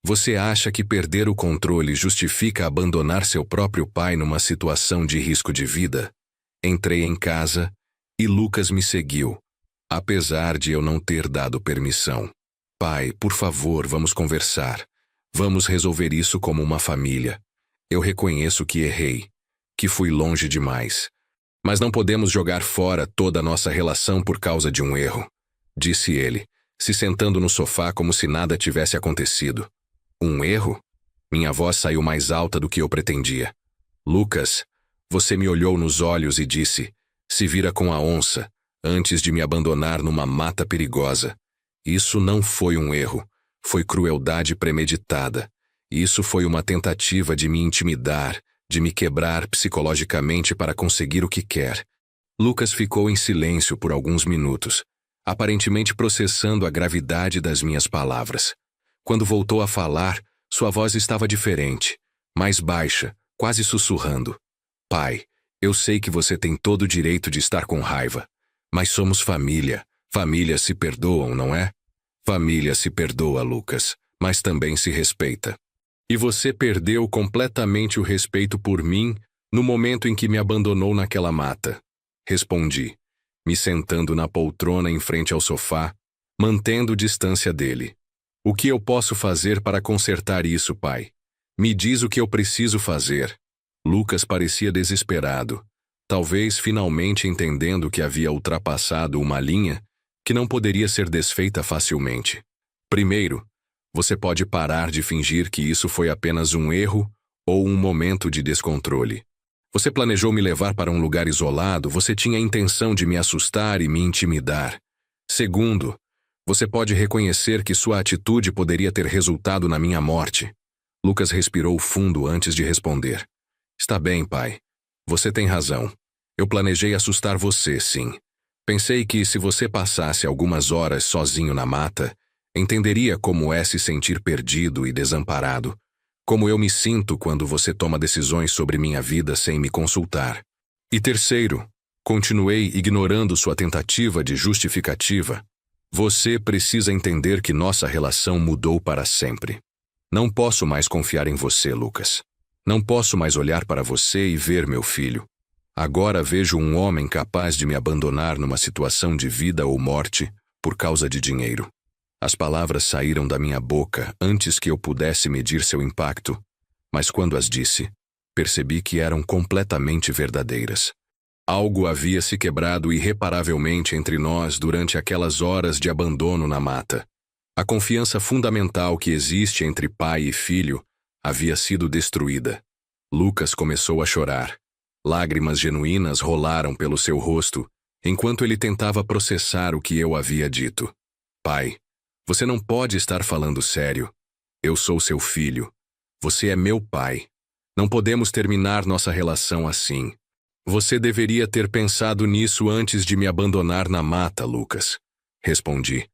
Você acha que perder o controle justifica abandonar seu próprio pai numa situação de risco de vida? Entrei em casa e Lucas me seguiu, apesar de eu não ter dado permissão. Pai, por favor, vamos conversar. Vamos resolver isso como uma família. Eu reconheço que errei, que fui longe demais. Mas não podemos jogar fora toda a nossa relação por causa de um erro, disse ele, se sentando no sofá como se nada tivesse acontecido. Um erro? Minha voz saiu mais alta do que eu pretendia. Lucas, você me olhou nos olhos e disse, se vira com a onça, antes de me abandonar numa mata perigosa. Isso não foi um erro, foi crueldade premeditada. Isso foi uma tentativa de me intimidar, de me quebrar psicologicamente para conseguir o que quer. Lucas ficou em silêncio por alguns minutos, aparentemente processando a gravidade das minhas palavras. Quando voltou a falar, sua voz estava diferente, mais baixa, quase sussurrando. Pai, eu sei que você tem todo o direito de estar com raiva, mas somos família. Famílias se perdoam, não é? Família se perdoa, Lucas, mas também se respeita. E você perdeu completamente o respeito por mim no momento em que me abandonou naquela mata. Respondi, me sentando na poltrona em frente ao sofá, mantendo distância dele. O que eu posso fazer para consertar isso, pai? Me diz o que eu preciso fazer. Lucas parecia desesperado, talvez finalmente entendendo que havia ultrapassado uma linha que não poderia ser desfeita facilmente. Primeiro, você pode parar de fingir que isso foi apenas um erro ou um momento de descontrole. Você planejou me levar para um lugar isolado, você tinha a intenção de me assustar e me intimidar. Segundo, você pode reconhecer que sua atitude poderia ter resultado na minha morte. Lucas respirou fundo antes de responder. Está bem, pai. Você tem razão. Eu planejei assustar você, sim. Pensei que se você passasse algumas horas sozinho na mata, entenderia como é se sentir perdido e desamparado. Como eu me sinto quando você toma decisões sobre minha vida sem me consultar. E terceiro, continuei ignorando sua tentativa de justificativa. Você precisa entender que nossa relação mudou para sempre. Não posso mais confiar em você, Lucas. Não posso mais olhar para você e ver meu filho. Agora vejo um homem capaz de me abandonar numa situação de vida ou morte por causa de dinheiro. As palavras saíram da minha boca antes que eu pudesse medir seu impacto, mas quando as disse, percebi que eram completamente verdadeiras. Algo havia se quebrado irreparavelmente entre nós durante aquelas horas de abandono na mata. A confiança fundamental que existe entre pai e filho havia sido destruída. Lucas começou a chorar. Lágrimas genuínas rolaram pelo seu rosto, enquanto ele tentava processar o que eu havia dito. Pai, você não pode estar falando sério. Eu sou seu filho. Você é meu pai. Não podemos terminar nossa relação assim. Você deveria ter pensado nisso antes de me abandonar na mata, Lucas. Respondi,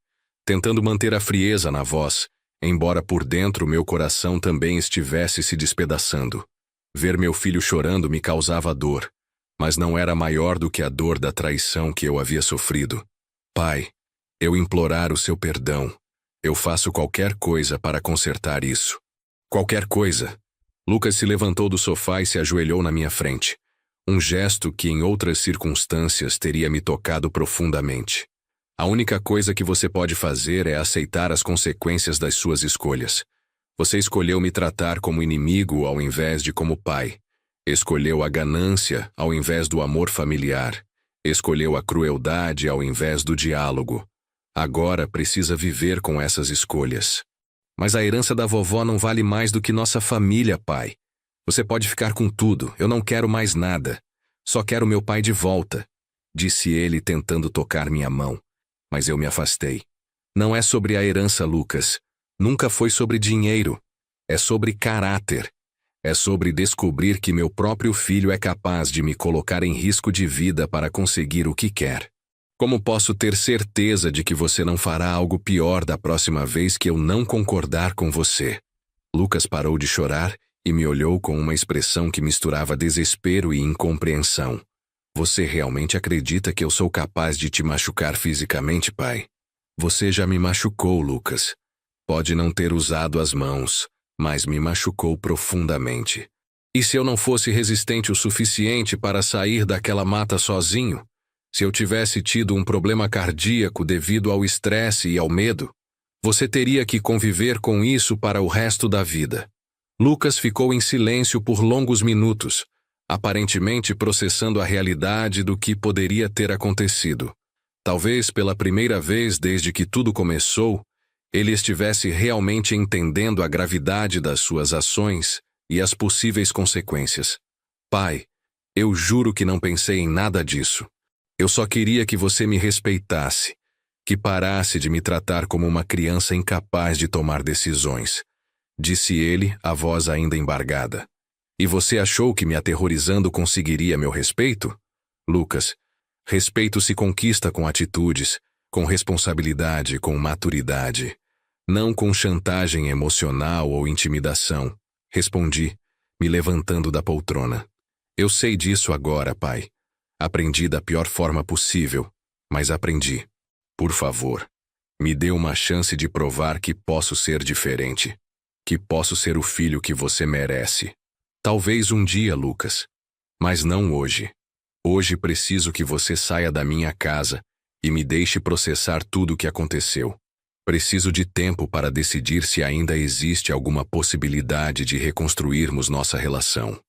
tentando manter a frieza na voz, embora por dentro meu coração também estivesse se despedaçando. Ver meu filho chorando me causava dor, mas não era maior do que a dor da traição que eu havia sofrido. Pai, eu implorar o seu perdão. Eu faço qualquer coisa para consertar isso. Qualquer coisa. Lucas se levantou do sofá e se ajoelhou na minha frente. Um gesto que em outras circunstâncias teria me tocado profundamente. A única coisa que você pode fazer é aceitar as consequências das suas escolhas. Você escolheu me tratar como inimigo ao invés de como pai. Escolheu a ganância ao invés do amor familiar. Escolheu a crueldade ao invés do diálogo. Agora precisa viver com essas escolhas. Mas a herança da vovó não vale mais do que nossa família, pai. Você pode ficar com tudo, eu não quero mais nada. Só quero meu pai de volta, disse ele tentando tocar minha mão. Mas eu me afastei. Não é sobre a herança, Lucas. Nunca foi sobre dinheiro. É sobre caráter. É sobre descobrir que meu próprio filho é capaz de me colocar em risco de vida para conseguir o que quer. Como posso ter certeza de que você não fará algo pior da próxima vez que eu não concordar com você? Lucas parou de chorar e me olhou com uma expressão que misturava desespero e incompreensão. Você realmente acredita que eu sou capaz de te machucar fisicamente, pai? Você já me machucou, Lucas. Pode não ter usado as mãos, mas me machucou profundamente. E se eu não fosse resistente o suficiente para sair daquela mata sozinho? Se eu tivesse tido um problema cardíaco devido ao estresse e ao medo, você teria que conviver com isso para o resto da vida. Lucas ficou em silêncio por longos minutos, aparentemente processando a realidade do que poderia ter acontecido. Talvez pela primeira vez desde que tudo começou, ele estivesse realmente entendendo a gravidade das suas ações e as possíveis consequências. Pai, eu juro que não pensei em nada disso. Eu só queria que você me respeitasse, que parasse de me tratar como uma criança incapaz de tomar decisões, disse ele, a voz ainda embargada. E você achou que me aterrorizando conseguiria meu respeito? Lucas, respeito se conquista com atitudes, com responsabilidade, com maturidade, não com chantagem emocional ou intimidação, respondi, me levantando da poltrona. Eu sei disso agora, pai. Aprendi da pior forma possível, mas aprendi. Por favor, me dê uma chance de provar que posso ser diferente. Que posso ser o filho que você merece. Talvez um dia, Lucas. Mas não hoje. Hoje preciso que você saia da minha casa e me deixe processar tudo o que aconteceu. Preciso de tempo para decidir se ainda existe alguma possibilidade de reconstruirmos nossa relação.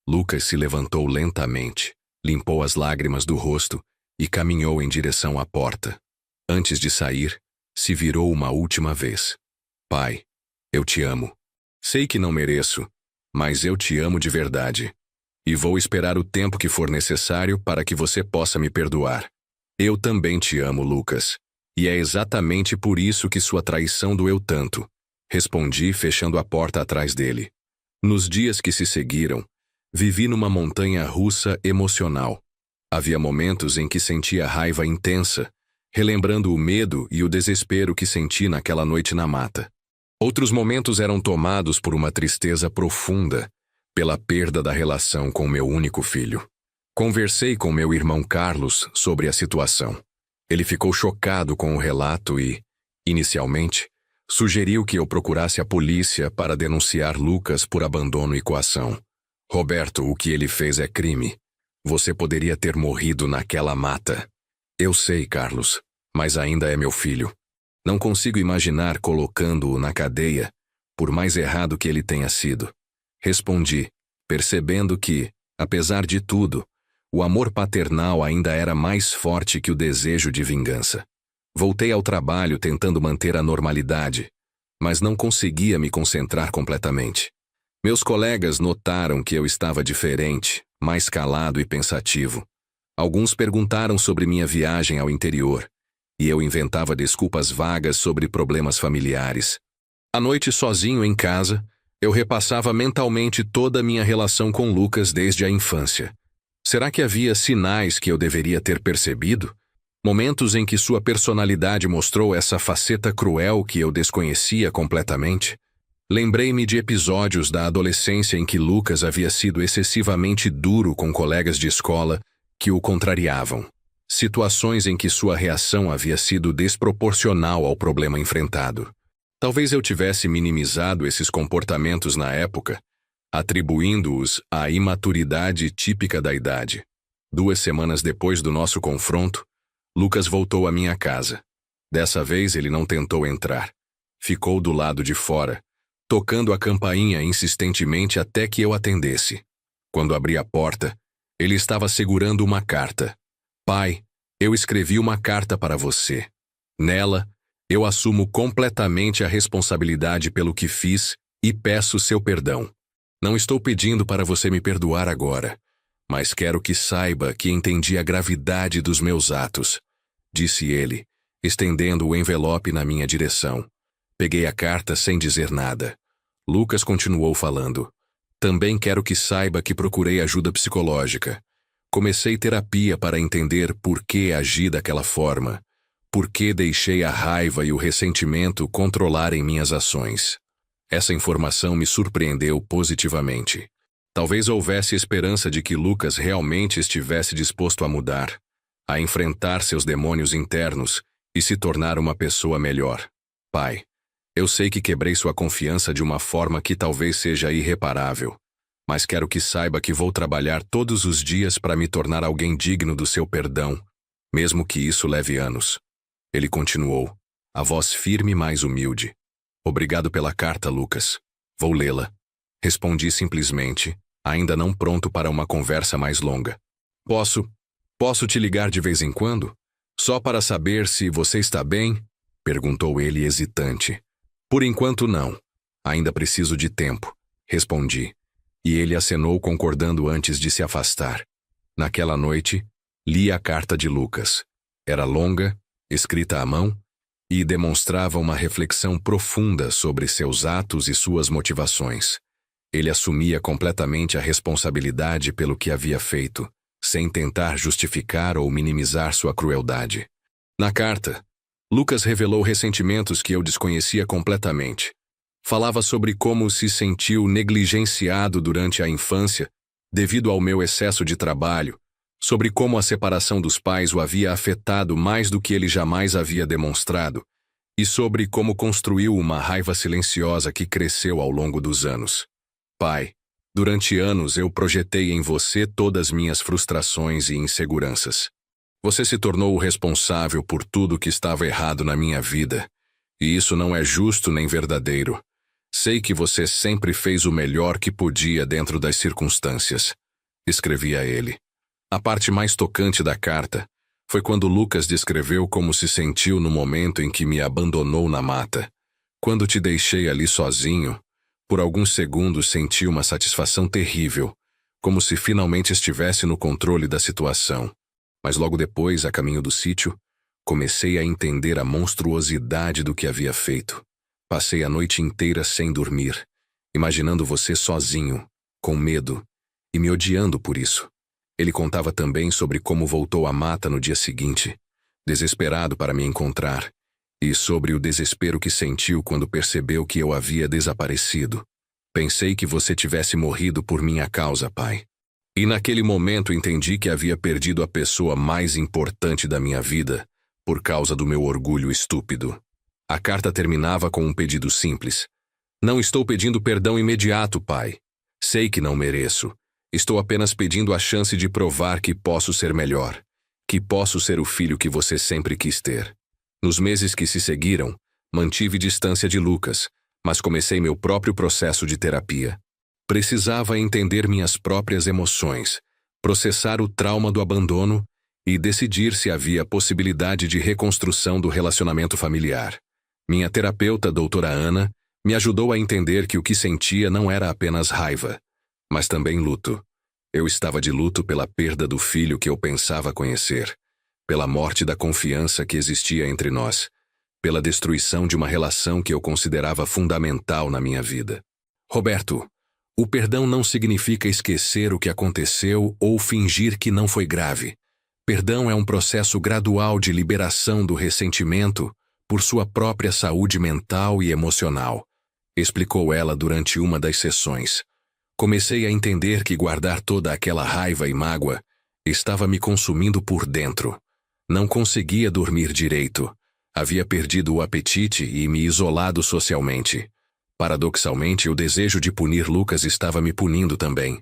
Lucas se levantou lentamente. Limpou as lágrimas do rosto e caminhou em direção à porta. Antes de sair, se virou uma última vez. Pai, eu te amo. Sei que não mereço, mas eu te amo de verdade. E vou esperar o tempo que for necessário para que você possa me perdoar. Eu também te amo, Lucas. E é exatamente por isso que sua traição doeu tanto. Respondi, fechando a porta atrás dele. Nos dias que se seguiram, vivi numa montanha-russa emocional. Havia momentos em que sentia raiva intensa, relembrando o medo e o desespero que senti naquela noite na mata. Outros momentos eram tomados por uma tristeza profunda, pela perda da relação com meu único filho. Conversei com meu irmão Carlos sobre a situação. Ele ficou chocado com o relato e, inicialmente, sugeriu que eu procurasse a polícia para denunciar Lucas por abandono e coação. Roberto, o que ele fez é crime. Você poderia ter morrido naquela mata. Eu sei, Carlos, mas ainda é meu filho. Não consigo imaginar colocando-o na cadeia, por mais errado que ele tenha sido. Respondi, percebendo que, apesar de tudo, o amor paternal ainda era mais forte que o desejo de vingança. Voltei ao trabalho tentando manter a normalidade, mas não conseguia me concentrar completamente. Meus colegas notaram que eu estava diferente, mais calado e pensativo. Alguns perguntaram sobre minha viagem ao interior, e eu inventava desculpas vagas sobre problemas familiares. À noite, sozinho em casa, eu repassava mentalmente toda a minha relação com Lucas desde a infância. Será que havia sinais que eu deveria ter percebido? Momentos em que sua personalidade mostrou essa faceta cruel que eu desconhecia completamente? Lembrei-me de episódios da adolescência em que Lucas havia sido excessivamente duro com colegas de escola que o contrariavam. Situações em que sua reação havia sido desproporcional ao problema enfrentado. Talvez eu tivesse minimizado esses comportamentos na época, atribuindo-os à imaturidade típica da idade. 2 semanas depois do nosso confronto, Lucas voltou à minha casa. Dessa vez ele não tentou entrar. Ficou do lado de fora, tocando a campainha insistentemente até que eu atendesse. Quando abri a porta, ele estava segurando uma carta. Pai, eu escrevi uma carta para você. Nela, eu assumo completamente a responsabilidade pelo que fiz e peço seu perdão. Não estou pedindo para você me perdoar agora, mas quero que saiba que entendi a gravidade dos meus atos, disse ele, estendendo o envelope na minha direção. Peguei a carta sem dizer nada. Lucas continuou falando. Também quero que saiba que procurei ajuda psicológica. Comecei terapia para entender por que agi daquela forma, por que deixei a raiva e o ressentimento controlarem minhas ações. Essa informação me surpreendeu positivamente. Talvez houvesse esperança de que Lucas realmente estivesse disposto a mudar, a enfrentar seus demônios internos e se tornar uma pessoa melhor. Pai, eu sei que quebrei sua confiança de uma forma que talvez seja irreparável, mas quero que saiba que vou trabalhar todos os dias para me tornar alguém digno do seu perdão, mesmo que isso leve anos. Ele continuou, a voz firme e mais humilde. Obrigado pela carta, Lucas. Vou lê-la. Respondi simplesmente, ainda não pronto para uma conversa mais longa. Posso te ligar de vez em quando? Só para saber se você está bem? Perguntou ele hesitante. Por enquanto não. Ainda preciso de tempo, respondi. E ele acenou concordando antes de se afastar. Naquela noite, li a carta de Lucas. Era longa, escrita à mão, e demonstrava uma reflexão profunda sobre seus atos e suas motivações. Ele assumia completamente a responsabilidade pelo que havia feito, sem tentar justificar ou minimizar sua crueldade. Na carta, Lucas revelou ressentimentos que eu desconhecia completamente. Falava sobre como se sentiu negligenciado durante a infância, devido ao meu excesso de trabalho, sobre como a separação dos pais o havia afetado mais do que ele jamais havia demonstrado, e sobre como construiu uma raiva silenciosa que cresceu ao longo dos anos. Pai, durante anos eu projetei em você todas as minhas frustrações e inseguranças. Você se tornou o responsável por tudo que estava errado na minha vida, e isso não é justo nem verdadeiro. Sei que você sempre fez o melhor que podia dentro das circunstâncias, escrevi a ele. A parte mais tocante da carta foi quando Lucas descreveu como se sentiu no momento em que me abandonou na mata. Quando te deixei ali sozinho, por alguns segundos senti uma satisfação terrível, como se finalmente estivesse no controle da situação. Mas logo depois, a caminho do sítio, comecei a entender a monstruosidade do que havia feito. Passei a noite inteira sem dormir, imaginando você sozinho, com medo, e me odiando por isso. Ele contava também sobre como voltou à mata no dia seguinte, desesperado para me encontrar, e sobre o desespero que sentiu quando percebeu que eu havia desaparecido. Pensei que você tivesse morrido por minha causa, pai. E naquele momento entendi que havia perdido a pessoa mais importante da minha vida por causa do meu orgulho estúpido. A carta terminava com um pedido simples. Não estou pedindo perdão imediato, pai. Sei que não mereço. Estou apenas pedindo a chance de provar que posso ser melhor, que posso ser o filho que você sempre quis ter. Nos meses que se seguiram, mantive distância de Lucas, mas comecei meu próprio processo de terapia. Precisava entender minhas próprias emoções, processar o trauma do abandono e decidir se havia possibilidade de reconstrução do relacionamento familiar. Minha terapeuta, doutora Ana, me ajudou a entender que o que sentia não era apenas raiva, mas também luto. Eu estava de luto pela perda do filho que eu pensava conhecer, pela morte da confiança que existia entre nós, pela destruição de uma relação que eu considerava fundamental na minha vida. Roberto, o perdão não significa esquecer o que aconteceu ou fingir que não foi grave. Perdão é um processo gradual de liberação do ressentimento por sua própria saúde mental e emocional, explicou ela durante uma das sessões. Comecei a entender que guardar toda aquela raiva e mágoa estava me consumindo por dentro. Não conseguia dormir direito. Havia perdido o apetite e me isolado socialmente. Paradoxalmente, o desejo de punir Lucas estava me punindo também.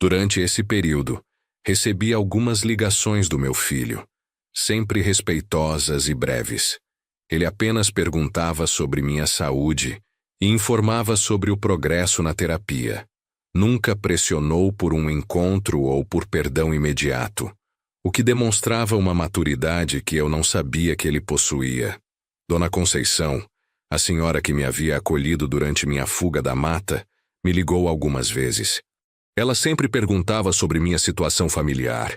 Durante esse período, recebi algumas ligações do meu filho, sempre respeitosas e breves. Ele apenas perguntava sobre minha saúde e informava sobre o progresso na terapia. Nunca pressionou por um encontro ou por perdão imediato, o que demonstrava uma maturidade que eu não sabia que ele possuía. Dona Conceição, a senhora que me havia acolhido durante minha fuga da mata, me ligou algumas vezes. Ela sempre perguntava sobre minha situação familiar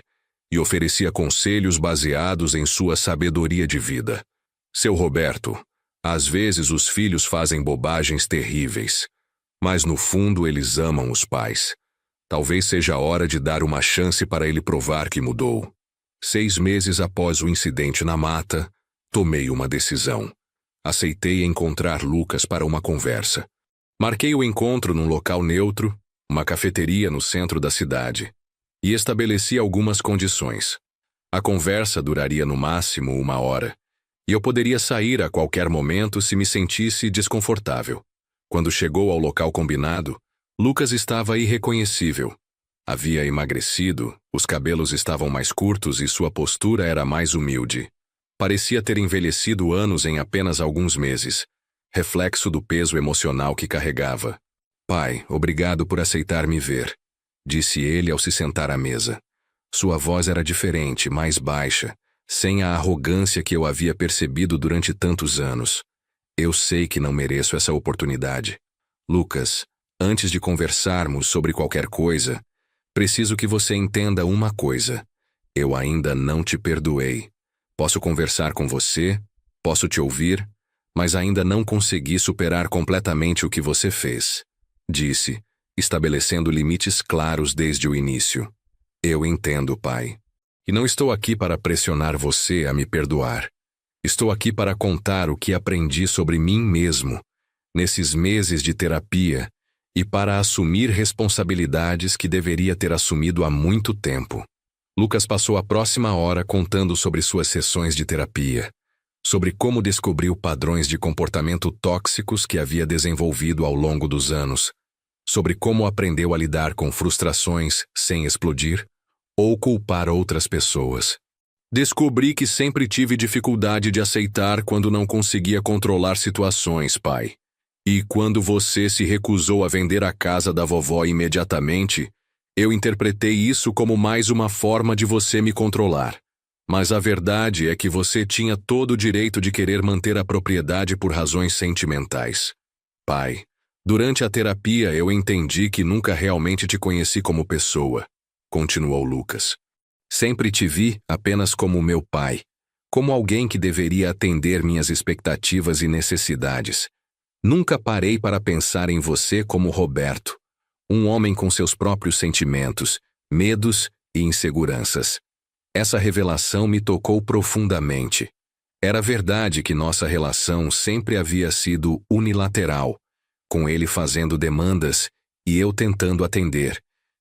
e oferecia conselhos baseados em sua sabedoria de vida. Seu Roberto, às vezes os filhos fazem bobagens terríveis, mas no fundo eles amam os pais. Talvez seja a hora de dar uma chance para ele provar que mudou. 6 meses após o incidente na mata, tomei uma decisão. Aceitei encontrar Lucas para uma conversa. Marquei o encontro num local neutro, uma cafeteria no centro da cidade, e estabeleci algumas condições. A conversa duraria no máximo 1 hora, e eu poderia sair a qualquer momento se me sentisse desconfortável. Quando chegou ao local combinado, Lucas estava irreconhecível. Havia emagrecido, os cabelos estavam mais curtos e sua postura era mais humilde. Parecia ter envelhecido anos em apenas alguns meses, reflexo do peso emocional que carregava. Pai, obrigado por aceitar me ver, disse ele ao se sentar à mesa. Sua voz era diferente, mais baixa, sem a arrogância que eu havia percebido durante tantos anos. Eu sei que não mereço essa oportunidade. Lucas, antes de conversarmos sobre qualquer coisa, preciso que você entenda uma coisa. Eu ainda não te perdoei. Posso conversar com você, posso te ouvir, mas ainda não consegui superar completamente o que você fez, disse, estabelecendo limites claros desde o início. Eu entendo, pai. E não estou aqui para pressionar você a me perdoar. Estou aqui para contar o que aprendi sobre mim mesmo, nesses meses de terapia, e para assumir responsabilidades que deveria ter assumido há muito tempo. Lucas passou a próxima hora contando sobre suas sessões de terapia, sobre como descobriu padrões de comportamento tóxicos que havia desenvolvido ao longo dos anos, sobre como aprendeu a lidar com frustrações sem explodir ou culpar outras pessoas. Descobri que sempre tive dificuldade de aceitar quando não conseguia controlar situações, pai. E quando você se recusou a vender a casa da vovó imediatamente, eu interpretei isso como mais uma forma de você me controlar. Mas a verdade é que você tinha todo o direito de querer manter a propriedade por razões sentimentais. Pai, Durante a terapia, eu entendi que nunca realmente te conheci como pessoa, continuou Lucas. Sempre te vi apenas como meu pai, como alguém que deveria atender minhas expectativas e necessidades. Nunca parei para pensar em você como Roberto, um homem com seus próprios sentimentos, medos e inseguranças. Essa revelação me tocou profundamente. Era verdade que nossa relação sempre havia sido unilateral, com ele fazendo demandas e eu tentando atender,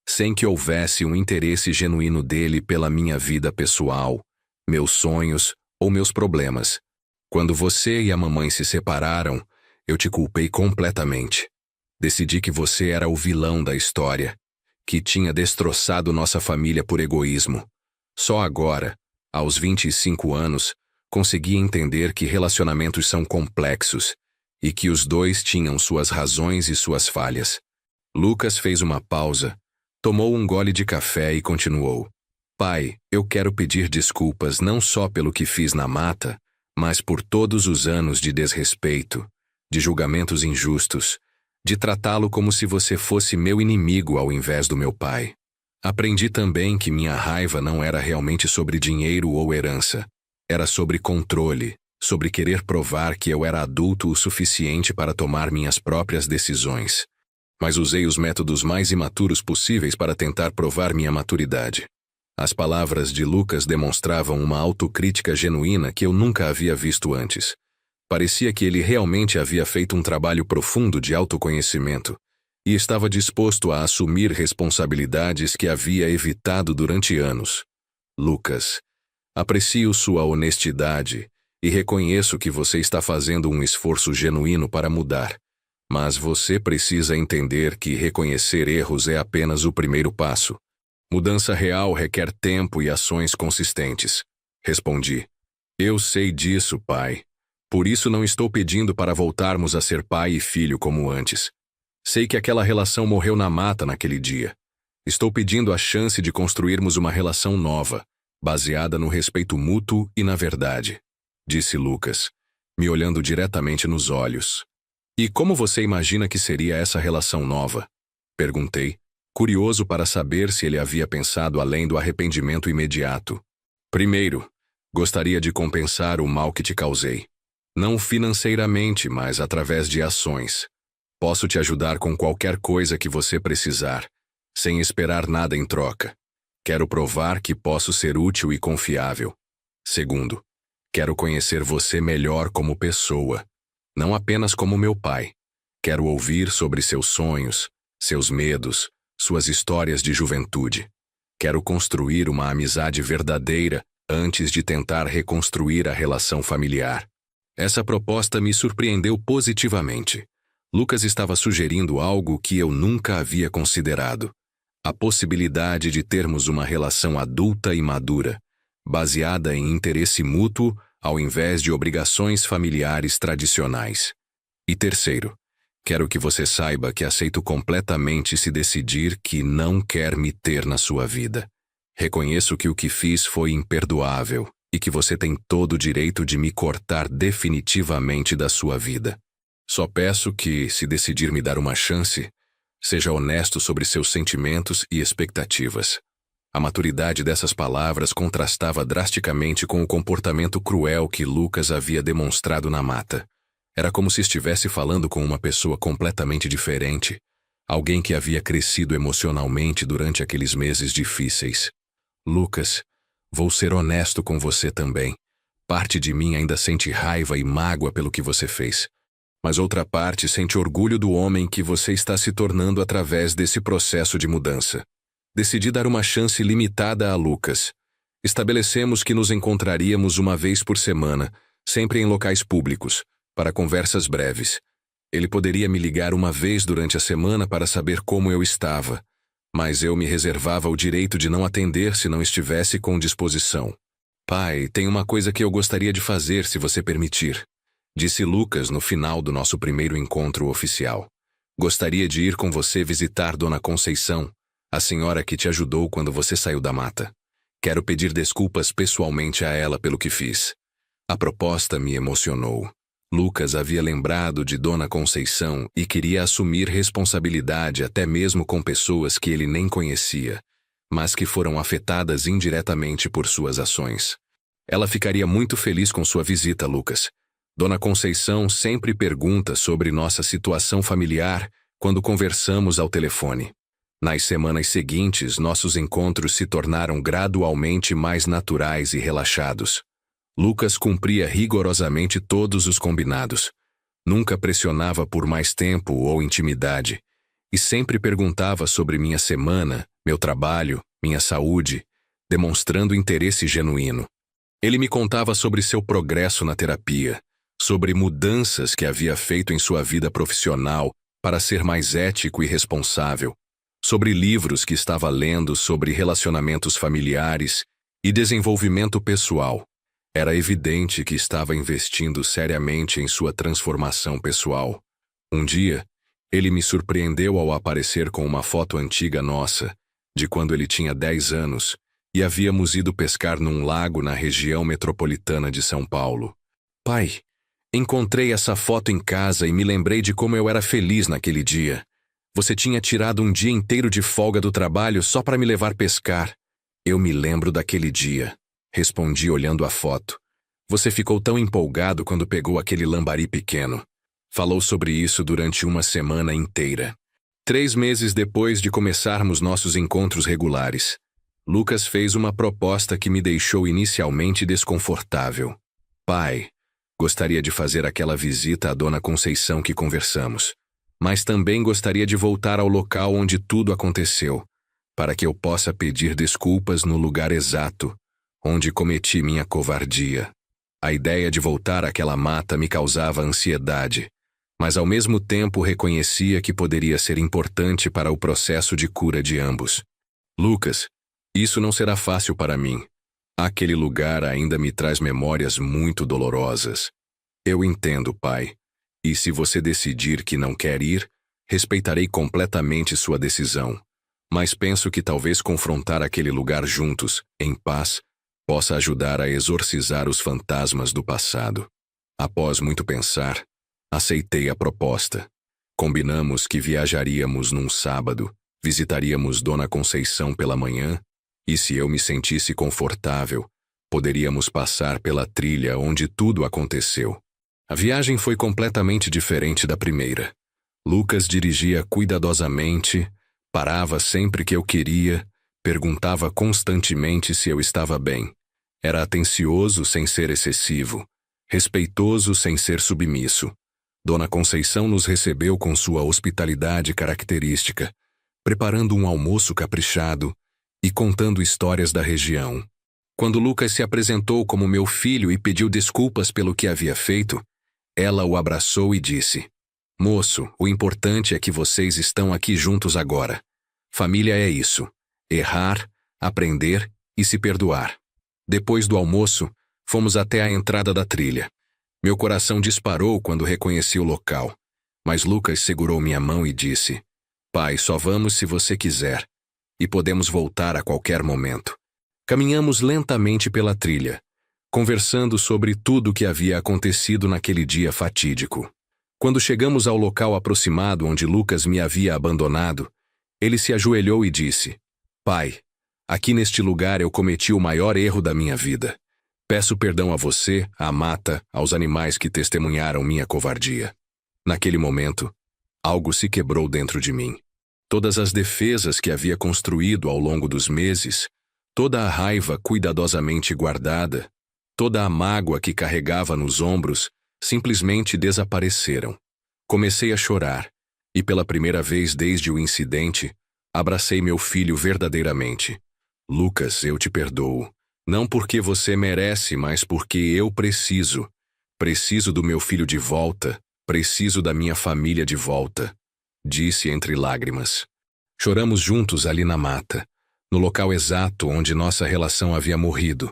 sem que houvesse um interesse genuíno dele pela minha vida pessoal, meus sonhos ou meus problemas. Quando você e a mamãe se separaram, eu te culpei completamente. Decidi que você era o vilão da história, que tinha destroçado nossa família por egoísmo. Só agora, aos 25 anos, consegui entender que relacionamentos são complexos e que os dois tinham suas razões e suas falhas. Lucas fez uma pausa, tomou um gole de café e continuou. Pai, eu quero pedir desculpas não só pelo que fiz na mata, mas por todos os anos de desrespeito, de julgamentos injustos, de tratá-lo como se você fosse meu inimigo ao invés do meu pai. Aprendi também que minha raiva não era realmente sobre dinheiro ou herança. Era sobre controle, sobre querer provar que eu era adulto o suficiente para tomar minhas próprias decisões. Mas usei os métodos mais imaturos possíveis para tentar provar minha maturidade. As palavras de Lucas demonstravam uma autocrítica genuína que eu nunca havia visto antes. Parecia que ele realmente havia feito um trabalho profundo de autoconhecimento e estava disposto a assumir responsabilidades que havia evitado durante anos. Lucas, aprecio sua honestidade e reconheço que você está fazendo um esforço genuíno para mudar, mas você precisa entender que reconhecer erros é apenas o primeiro passo. Mudança real requer tempo e ações consistentes. Respondi. Eu sei disso, pai. Por isso não estou pedindo para voltarmos a ser pai e filho como antes. Sei que aquela relação morreu na mata naquele dia. Estou pedindo a chance de construirmos uma relação nova, baseada no respeito mútuo e na verdade, disse Lucas, me olhando diretamente nos olhos. E como você imagina que seria essa relação nova? Perguntei, curioso para saber se ele havia pensado além do arrependimento imediato. Primeiro, gostaria de compensar o mal que te causei. Não financeiramente, mas através de ações. Posso te ajudar com qualquer coisa que você precisar, sem esperar nada em troca. Quero provar que posso ser útil e confiável. Segundo, quero conhecer você melhor como pessoa, não apenas como meu pai. Quero ouvir sobre seus sonhos, seus medos, suas histórias de juventude. Quero construir uma amizade verdadeira antes de tentar reconstruir a relação familiar. Essa proposta me surpreendeu positivamente. Lucas estava sugerindo algo que eu nunca havia considerado. A possibilidade de termos uma relação adulta e madura, baseada em interesse mútuo ao invés de obrigações familiares tradicionais. E terceiro, quero que você saiba que aceito completamente se decidir que não quer me ter na sua vida. Reconheço que o que fiz foi imperdoável e que você tem todo o direito de me cortar definitivamente da sua vida. Só peço que, se decidir me dar uma chance, seja honesto sobre seus sentimentos e expectativas. A maturidade dessas palavras contrastava drasticamente com o comportamento cruel que Lucas havia demonstrado na mata. Era como se estivesse falando com uma pessoa completamente diferente, alguém que havia crescido emocionalmente durante aqueles meses difíceis. Lucas, vou ser honesto com você também. Parte de mim ainda sente raiva e mágoa pelo que você fez. Mas outra parte sente orgulho do homem que você está se tornando através desse processo de mudança. Decidi dar uma chance limitada a Lucas. Estabelecemos que nos encontraríamos uma vez por semana, sempre em locais públicos, para conversas breves. Ele poderia me ligar uma vez durante a semana para saber como eu estava, mas eu me reservava o direito de não atender se não estivesse com disposição. Pai, tem uma coisa que eu gostaria de fazer se você permitir, disse Lucas no final do nosso primeiro encontro oficial. Gostaria de ir com você visitar Dona Conceição, a senhora que te ajudou quando você saiu da mata. Quero pedir desculpas pessoalmente a ela pelo que fiz. A proposta me emocionou. Lucas havia lembrado de Dona Conceição e queria assumir responsabilidade até mesmo com pessoas que ele nem conhecia, mas que foram afetadas indiretamente por suas ações. Ela ficaria muito feliz com sua visita, Lucas. Dona Conceição sempre pergunta sobre nossa situação familiar quando conversamos ao telefone. Nas semanas seguintes, nossos encontros se tornaram gradualmente mais naturais e relaxados. Lucas cumpria rigorosamente todos os combinados. Nunca pressionava por mais tempo ou intimidade, e sempre perguntava sobre minha semana, meu trabalho, minha saúde, demonstrando interesse genuíno. Ele me contava sobre seu progresso na terapia, sobre mudanças que havia feito em sua vida profissional para ser mais ético e responsável, sobre livros que estava lendo sobre relacionamentos familiares e desenvolvimento pessoal. Era evidente que estava investindo seriamente em sua transformação pessoal. Um dia, ele me surpreendeu ao aparecer com uma foto antiga nossa, de quando ele tinha 10 anos, e havíamos ido pescar num lago na região metropolitana de São Paulo. Pai, encontrei essa foto em casa e me lembrei de como eu era feliz naquele dia. Você tinha tirado um dia inteiro de folga do trabalho só para me levar pescar. Eu me lembro daquele dia, respondi olhando a foto. Você ficou tão empolgado quando pegou aquele lambari pequeno. Falou sobre isso durante uma semana inteira. 3 meses depois de começarmos nossos encontros regulares, Lucas fez uma proposta que me deixou inicialmente desconfortável. Pai, gostaria de fazer aquela visita à Dona Conceição que conversamos, mas também gostaria de voltar ao local onde tudo aconteceu, para que eu possa pedir desculpas no lugar exato, onde cometi minha covardia. A ideia de voltar àquela mata me causava ansiedade, mas ao mesmo tempo reconhecia que poderia ser importante para o processo de cura de ambos. Lucas, isso não será fácil para mim. Aquele lugar ainda me traz memórias muito dolorosas. Eu entendo, pai. E se você decidir que não quer ir, respeitarei completamente sua decisão. Mas penso que talvez confrontar aquele lugar juntos, em paz, possa ajudar a exorcizar os fantasmas do passado. Após muito pensar, aceitei a proposta. Combinamos que viajaríamos num sábado, visitaríamos Dona Conceição pela manhã, e se eu me sentisse confortável, poderíamos passar pela trilha onde tudo aconteceu. A viagem foi completamente diferente da primeira. Lucas dirigia cuidadosamente, parava sempre que eu queria, perguntava constantemente se eu estava bem. Era atencioso sem ser excessivo, respeitoso sem ser submisso. Dona Conceição nos recebeu com sua hospitalidade característica, preparando um almoço caprichado e contando histórias da região. Quando Lucas se apresentou como meu filho e pediu desculpas pelo que havia feito, ela o abraçou e disse: "Moço, o importante é que vocês estão aqui juntos agora. Família é isso: errar, aprender e se perdoar." Depois do almoço, fomos até a entrada da trilha. Meu coração disparou quando reconheci o local, mas Lucas segurou minha mão e disse: "Pai, só vamos se você quiser, e podemos voltar a qualquer momento." Caminhamos lentamente pela trilha, conversando sobre tudo o que havia acontecido naquele dia fatídico. Quando chegamos ao local aproximado onde Lucas me havia abandonado, ele se ajoelhou e disse: "Pai, aqui neste lugar eu cometi o maior erro da minha vida. Peço perdão a você, à mata, aos animais que testemunharam minha covardia." Naquele momento, algo se quebrou dentro de mim. Todas as defesas que havia construído ao longo dos meses, toda a raiva cuidadosamente guardada, toda a mágoa que carregava nos ombros, simplesmente desapareceram. Comecei a chorar, e pela primeira vez desde o incidente, abracei meu filho verdadeiramente. "Lucas, eu te perdoo. Não porque você merece, mas porque eu preciso. Preciso do meu filho de volta. Preciso da minha família de volta", disse entre lágrimas. Choramos juntos ali na mata, no local exato onde nossa relação havia morrido,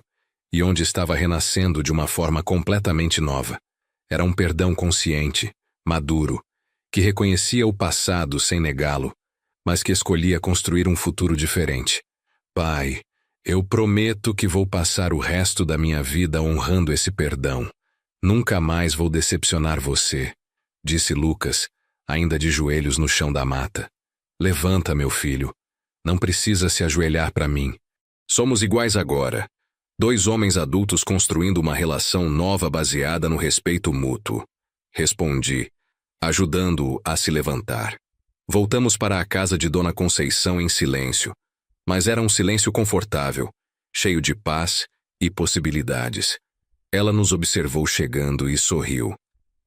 e onde estava renascendo de uma forma completamente nova. Era um perdão consciente, maduro, que reconhecia o passado sem negá-lo, mas que escolhia construir um futuro diferente. "Pai, eu prometo que vou passar o resto da minha vida honrando esse perdão. Nunca mais vou decepcionar você, disse Lucas, ainda de joelhos no chão da mata. Levanta, meu filho. Não precisa se ajoelhar para mim. Somos iguais agora. Dois homens adultos construindo uma relação nova baseada no respeito mútuo. Respondi, ajudando-o a se levantar. Voltamos para a casa de Dona Conceição em silêncio. Mas era um silêncio confortável, cheio de paz e possibilidades. Ela nos observou chegando e sorriu.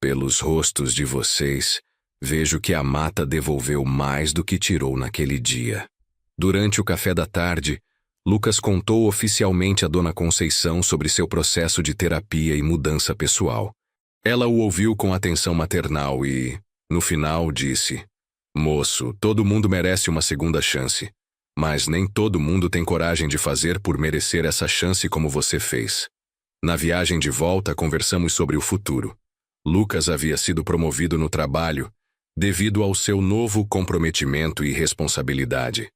Pelos rostos de vocês, vejo que a mata devolveu mais do que tirou naquele dia. Durante o café da tarde, Lucas contou oficialmente a Dona Conceição sobre seu processo de terapia e mudança pessoal. Ela o ouviu com atenção maternal e, no final, disse: Moço, todo mundo merece uma segunda chance. Mas nem todo mundo tem coragem de fazer por merecer essa chance como você fez. Na viagem de volta, conversamos sobre o futuro. Lucas havia sido promovido no trabalho devido ao seu novo comprometimento e responsabilidade.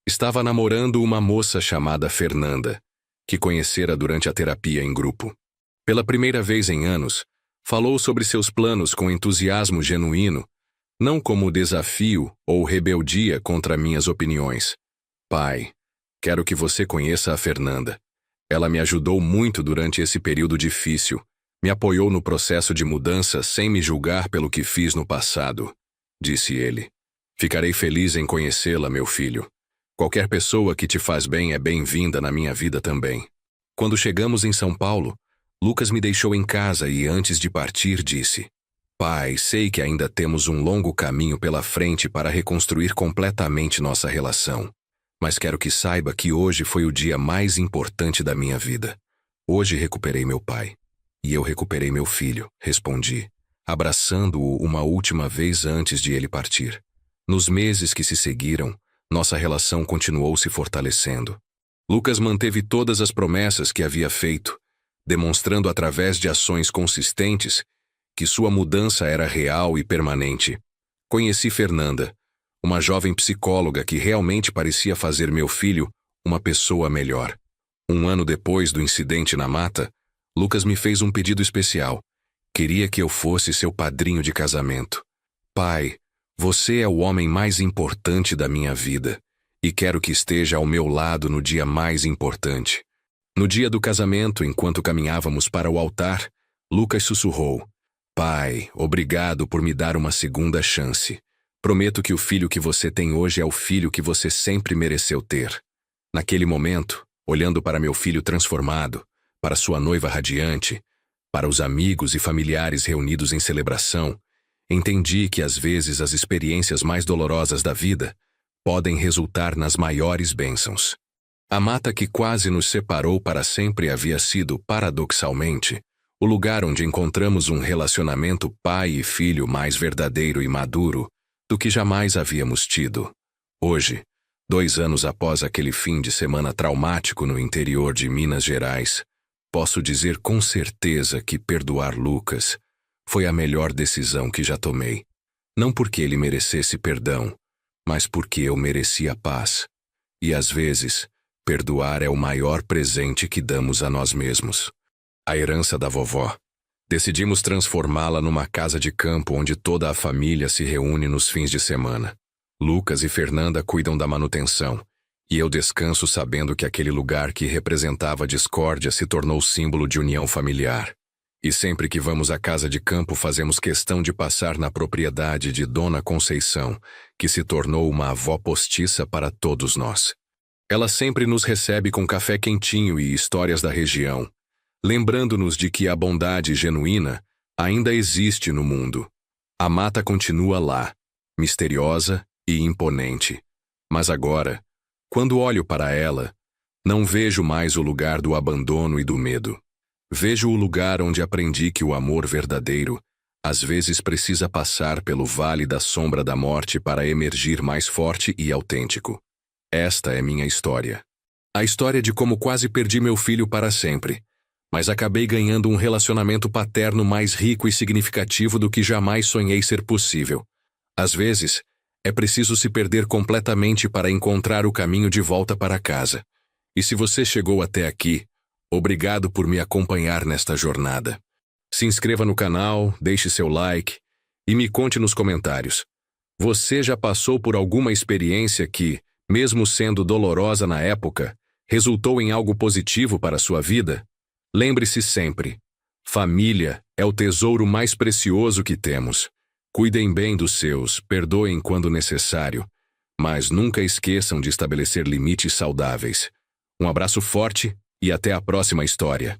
Estava namorando uma moça chamada Fernanda, que conhecera durante a terapia em grupo. Pela primeira vez em anos, falou sobre seus planos com entusiasmo genuíno, não como desafio ou rebeldia contra minhas opiniões. Pai, quero que você conheça a Fernanda. Ela me ajudou muito durante esse período difícil, me apoiou no processo de mudança sem me julgar pelo que fiz no passado, disse ele. Ficarei feliz em conhecê-la, meu filho. Qualquer pessoa que te faz bem é bem-vinda na minha vida também. Quando chegamos em São Paulo, Lucas me deixou em casa e antes de partir disse: Pai, sei que ainda temos um longo caminho pela frente para reconstruir completamente nossa relação. Mas quero que saiba que hoje foi o dia mais importante da minha vida. Hoje recuperei meu pai. E eu recuperei meu filho, respondi, abraçando-o uma última vez antes de ele partir. Nos meses que se seguiram, nossa relação continuou se fortalecendo. Lucas manteve todas as promessas que havia feito, demonstrando através de ações consistentes que sua mudança era real e permanente. Conheci Fernanda, uma jovem psicóloga que realmente parecia fazer meu filho uma pessoa melhor. Um ano depois do incidente na mata, Lucas me fez um pedido especial. Queria que eu fosse seu padrinho de casamento. Pai, você é o homem mais importante da minha vida, e quero que esteja ao meu lado no dia mais importante. No dia do casamento, enquanto caminhávamos para o altar, Lucas sussurrou: Pai, obrigado por me dar uma segunda chance. Prometo que o filho que você tem hoje é o filho que você sempre mereceu ter. Naquele momento, olhando para meu filho transformado, para sua noiva radiante, para os amigos e familiares reunidos em celebração, entendi que às vezes as experiências mais dolorosas da vida podem resultar nas maiores bênçãos. A mata que quase nos separou para sempre havia sido, paradoxalmente, o lugar onde encontramos um relacionamento pai e filho mais verdadeiro e maduro do que jamais havíamos tido. Hoje, 2 anos após aquele fim de semana traumático no interior de Minas Gerais, posso dizer com certeza que perdoar Lucas foi a melhor decisão que já tomei. Não porque ele merecesse perdão, mas porque eu merecia paz. E às vezes, perdoar é o maior presente que damos a nós mesmos. A herança da vovó. Decidimos transformá-la numa casa de campo onde toda a família se reúne nos fins de semana. Lucas e Fernanda cuidam da manutenção, e eu descanso sabendo que aquele lugar que representava discórdia se tornou símbolo de união familiar. E sempre que vamos à casa de campo fazemos questão de passar na propriedade de Dona Conceição, que se tornou uma avó postiça para todos nós. Ela sempre nos recebe com café quentinho e histórias da região, lembrando-nos de que a bondade genuína ainda existe no mundo. A mata continua lá, misteriosa e imponente. Mas agora, quando olho para ela, não vejo mais o lugar do abandono e do medo. Vejo o lugar onde aprendi que o amor verdadeiro às vezes precisa passar pelo vale da sombra da morte para emergir mais forte e autêntico. Esta é minha história. A história de como quase perdi meu filho para sempre, mas acabei ganhando um relacionamento paterno mais rico e significativo do que jamais sonhei ser possível. Às vezes, é preciso se perder completamente para encontrar o caminho de volta para casa. E se você chegou até aqui, obrigado por me acompanhar nesta jornada. Se inscreva no canal, deixe seu like e me conte nos comentários. Você já passou por alguma experiência que, mesmo sendo dolorosa na época, resultou em algo positivo para a sua vida? Lembre-se sempre: família é o tesouro mais precioso que temos. Cuidem bem dos seus, perdoem quando necessário, mas nunca esqueçam de estabelecer limites saudáveis. Um abraço forte e até a próxima história.